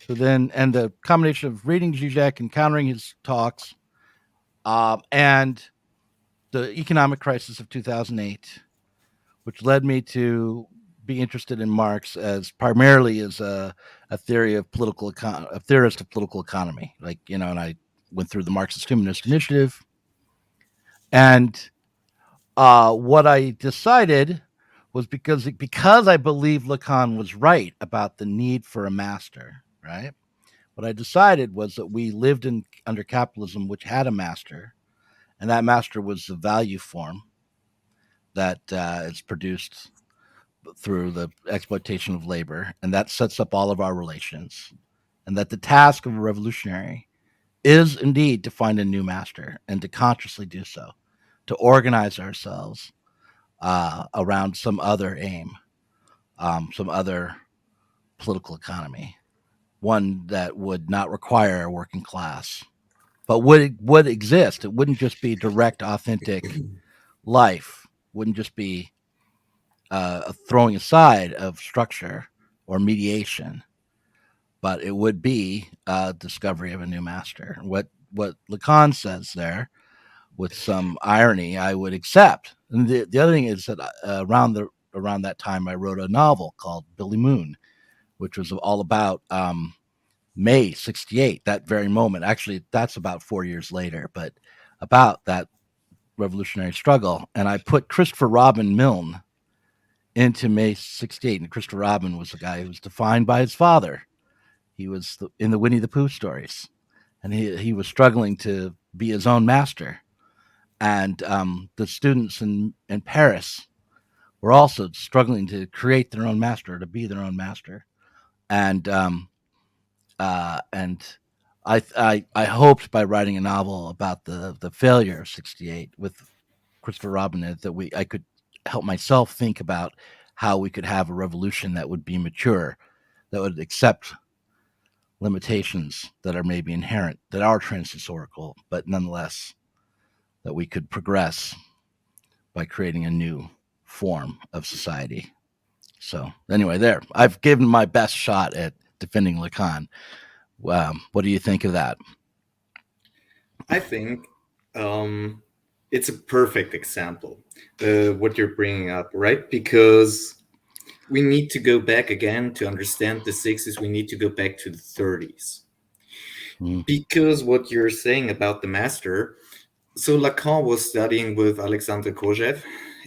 who then, and the combination of reading Zizek, encountering his talks, and the economic crisis of 2008, which led me to be interested in Marx as primarily as a theory of political a theorist of political economy. Like, and I went through the Marxist Humanist Initiative. And what I decided was because I believe Lacan was right about the need for a master, right? What I decided was that we lived under capitalism, which had a master, and that master was the value form that is produced through the exploitation of labor, and that sets up all of our relations, and that the task of a revolutionary is indeed to find a new master and to consciously do so, to organize ourselves around some other aim, some other political economy, one that would not require a working class, but would exist. It wouldn't just be direct, authentic life. Wouldn't just be a throwing aside of structure or mediation, but it would be a discovery of a new master. What Lacan says there, with some irony, I would accept. And the other thing is that around that time, I wrote a novel called Billy Moon, which was all about May '68, that very moment. Actually, that's about 4 years later, but about that revolutionary struggle. And I put Christopher Robin Milne into May '68. And Christopher Robin was a guy who was defined by his father. He was in the Winnie the Pooh stories, and he was struggling to be his own master. and the students in Paris were also struggling to create their own master, to be their own master, and and I hoped by writing a novel about the failure of '68 with Christopher Robin that I could help myself think about how we could have a revolution that would be mature, that would accept limitations that are maybe inherent, that are transhistorical, but nonetheless that we could progress by creating a new form of society. So anyway, there, I've given my best shot at defending Lacan. What do you think of that? I think it's a perfect example, what you're bringing up, right? Because we need to go back again to understand the 60s. We need to go back to the 30s. Because what you're saying about the master, so Lacan was studying with Alexandre Kojève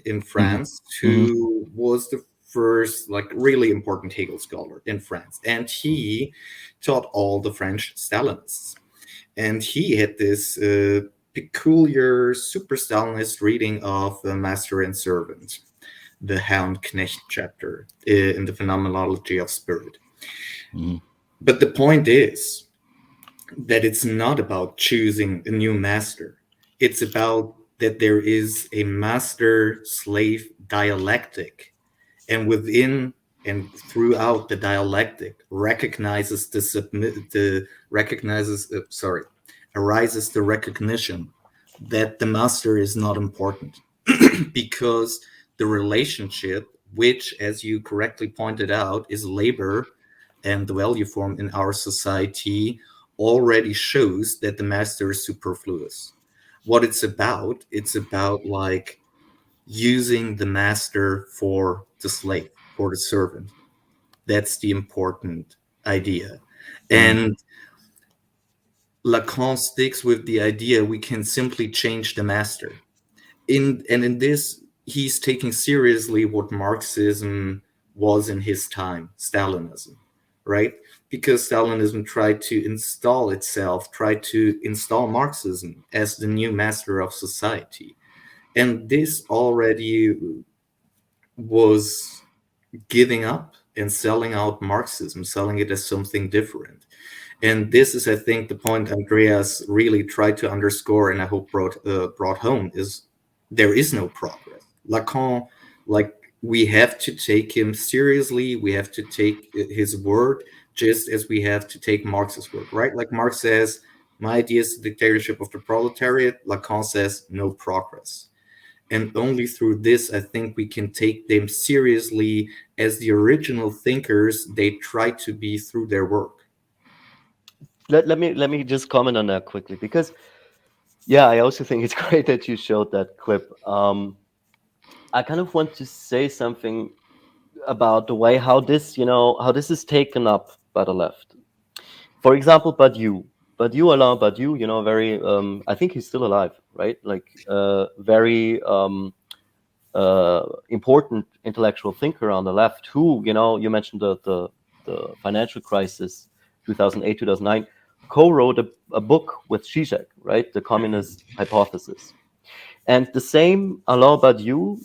in France, who was the first like really important Hegel scholar in France, and he taught all the French Stalinists. And he had this peculiar super Stalinist reading of Master and Servant, the Hound Knecht chapter in the Phenomenology of Spirit. But the point is that it's not about choosing a new master. It's about that there is a master-slave dialectic, and within and throughout the dialectic arises the recognition that the master is not important because the relationship, which, as you correctly pointed out, is labor and the value form in our society, already shows that the master is superfluous. What it's about like using the master for the slave, for the servant. That's the important idea. And Lacan sticks with the idea we can simply change the master. In this, he's taking seriously what Marxism was in his time, Stalinism, right? Because Stalinism tried to install Marxism as the new master of society. And this already was giving up and selling out Marxism, selling it as something different. And this is, I think, the point Andreas really tried to underscore, and I hope brought home, is there is no progress. Lacan, like, we have to take him seriously. We have to take his word just as we have to take Marx's word, right? Like Marx says, my idea is the dictatorship of the proletariat. Lacan says, no progress. And only through this, I think we can take them seriously as the original thinkers they try to be through their work. Let me just comment on that quickly, because yeah, I also think it's great that you showed that clip. I kind of want to say something about the way how this is taken up by the left. For example, Alain Badiou, very I think he's still alive, right? Like very important intellectual thinker on the left, who, you mentioned the financial crisis 2008 2009, co-wrote a book with Zizek, right? The Communist Hypothesis. And the same Alain Badiou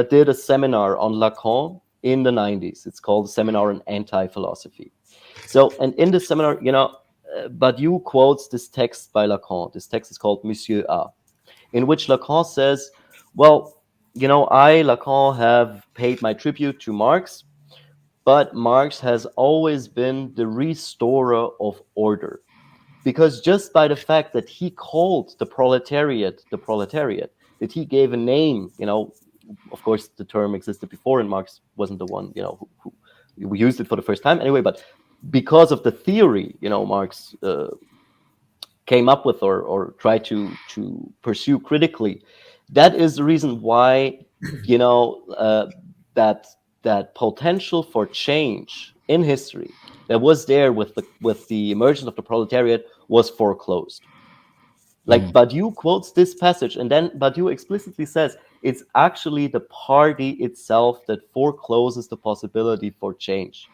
did a seminar on Lacan in the 90s. It's called the Seminar on Anti-Philosophy. So, and in the seminar, Badiou quotes this text by Lacan. This text is called Monsieur A, in which Lacan says, well, I, Lacan, have paid my tribute to Marx, but Marx has always been the restorer of order. Because just by the fact that he called the proletariat, that he gave a name, of course, the term existed before and Marx wasn't the one, who used it for the first time anyway, but because of the theory, Marx came up with or tried to pursue critically, that is the reason why, that potential for change in history that was there with the emergence of the proletariat was foreclosed. Like Badiou quotes this passage, and then Badiou explicitly says it's actually the party itself that forecloses the possibility for change.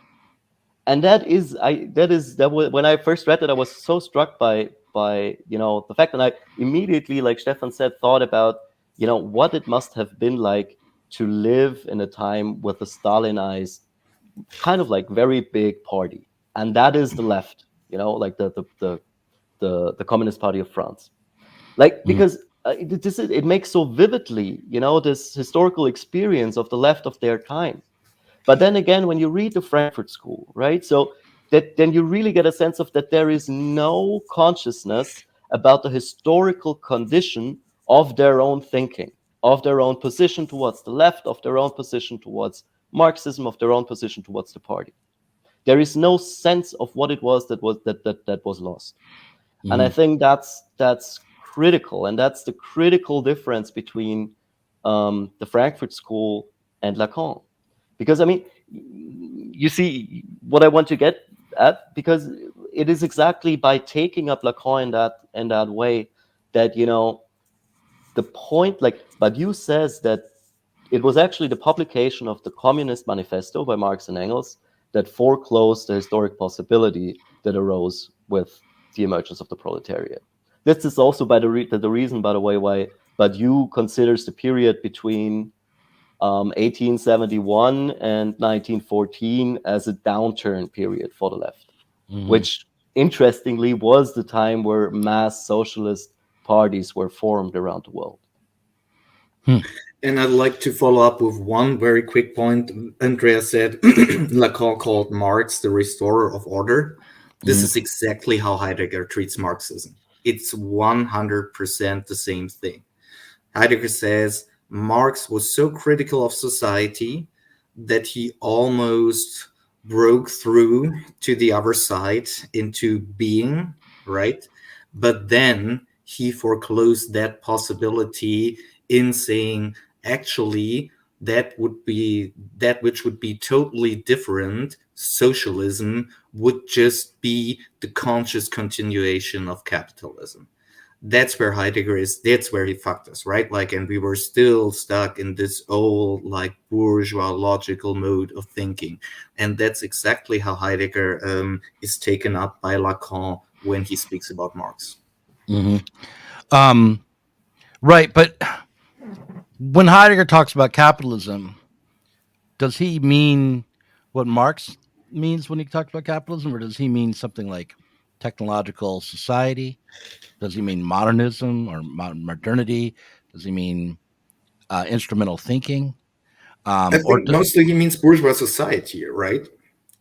And when I first read it, I was so struck by by, the fact that I immediately, like Stefan said, thought about, what it must have been like to live in a time with a Stalinized kind of like very big party. And that is the left, like the Communist Party of France. Like, because it makes so vividly, this historical experience of the left of their time. But then again, when you read the Frankfurt School, right? So then you really get a sense of that there is no consciousness about the historical condition of their own thinking, of their own position towards the left, of their own position towards Marxism, of their own position towards the party. There is no sense of what it was that was lost. And I think that's critical, and that's the critical difference between the Frankfurt School and Lacan. Because, I mean, you see what I want to get at, because it is exactly by taking up Lacan in that way that, the point, like Badiou says that it was actually the publication of the Communist Manifesto by Marx and Engels that foreclosed the historic possibility that arose with the emergence of the proletariat. This is also the reason, by the way, why Badiou considers the period between 1871 and 1914 as a downturn period for the left, which interestingly was the time where mass socialist parties were formed around the world. And I'd like to follow up with one very quick point. Andreas said Lacan called Marx the restorer of order. This is exactly how Heidegger treats Marxism. It's 100% the same thing. Heidegger says Marx was so critical of society that he almost broke through to the other side into being, right? But then he foreclosed that possibility in saying, actually, that which would be totally different, socialism, would just be the conscious continuation of capitalism. That's where Heidegger is. That's where he fucked us, right? Like, and we were still stuck in this old, like, bourgeois logical mode of thinking. And that's exactly how Heidegger is taken up by Lacan when he speaks about Marx. Right, but when Heidegger talks about capitalism, does he mean what Marx means when he talks about capitalism, or does he mean something like technological society? Does he mean modernism or modernity? Does he mean instrumental thinking? I think mostly he means bourgeois society, right?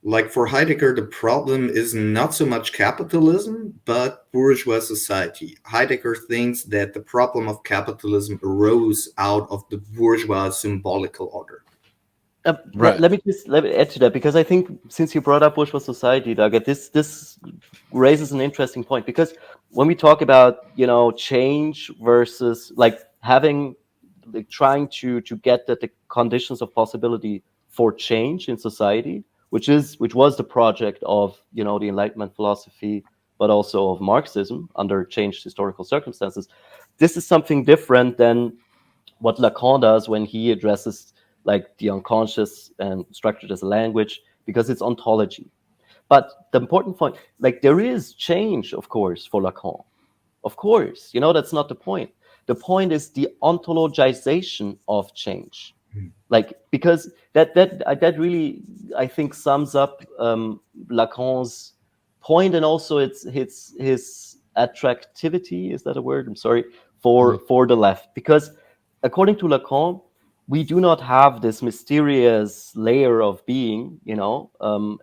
Like for Heidegger, the problem is not so much capitalism, but bourgeois society. Heidegger thinks that the problem of capitalism arose out of the bourgeois symbolical order. Right. Let me add to that, because I think since you brought up bourgeois society, Doug, this raises an interesting point, because when we talk about change versus like trying to get the conditions of possibility for change in society, which was the project of the Enlightenment philosophy, but also of Marxism under changed historical circumstances. This is something different than what Lacan does when he addresses like the unconscious and structured as a language, because it's ontology. But the important point, like there is change, of course, for Lacan. Of course, that's not the point. The point is the ontologization of change. Like, because that really, I think, sums up Lacan's point, and also his attractivity, is that a word? I'm sorry, for the left. Because according to Lacan, we do not have this mysterious layer of being,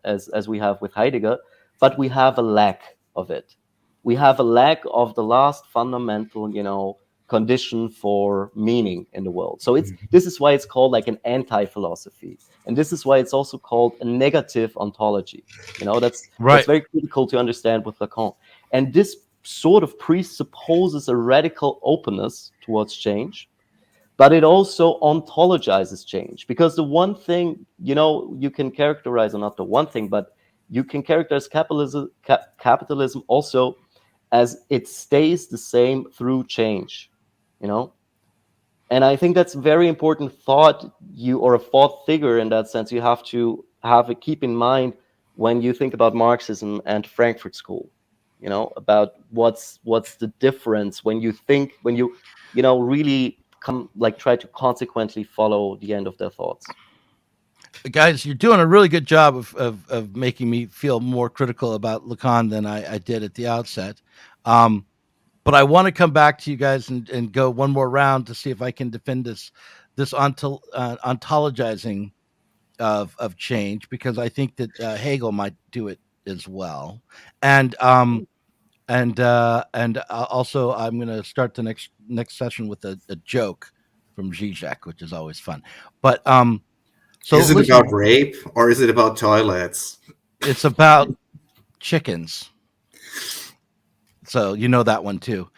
as we have with Heidegger, but we have a lack of it. We have a lack of the last fundamental, condition for meaning in the world. So this is why it's called like an anti-philosophy, and this is why it's also called a negative ontology. That's very critical to understand with Lacan. And this sort of presupposes a radical openness towards change, but it also ontologizes change, because the one thing you can characterize, or not the one thing, but you can characterize capitalism also as it stays the same through change. And I think that's a very important thought, or a thought figure in that sense, you have to keep in mind when you think about Marxism and Frankfurt School. about what's the difference when you think, when you really try to consequently follow the end of their thoughts. Guys, you're doing a really good job of making me feel more critical about Lacan than I did at the outset. But I want to come back to you guys and go one more round to see if I can defend this ontologizing of change, because I think that Hegel might do it as well. And also I'm going to start the next session with a joke from Zizek, which is always fun. But so is it listen, about rape or is it about toilets? it's about chickens. So you know that one too.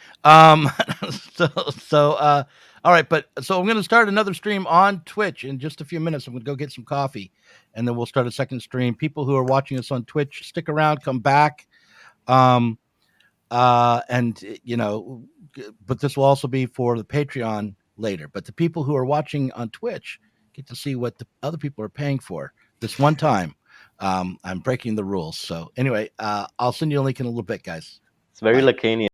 All right, but so I'm going to start another stream on Twitch in just a few minutes. I'm going to go get some coffee, and then we'll start a second stream. People who are watching us on Twitch, stick around, come back. And but this will also be for the Patreon later. But the people who are watching on Twitch get to see what the other people are paying for this one time. I'm breaking the rules. So anyway, I'll send you a link in a little bit, guys. It's very Bye. Lacanian.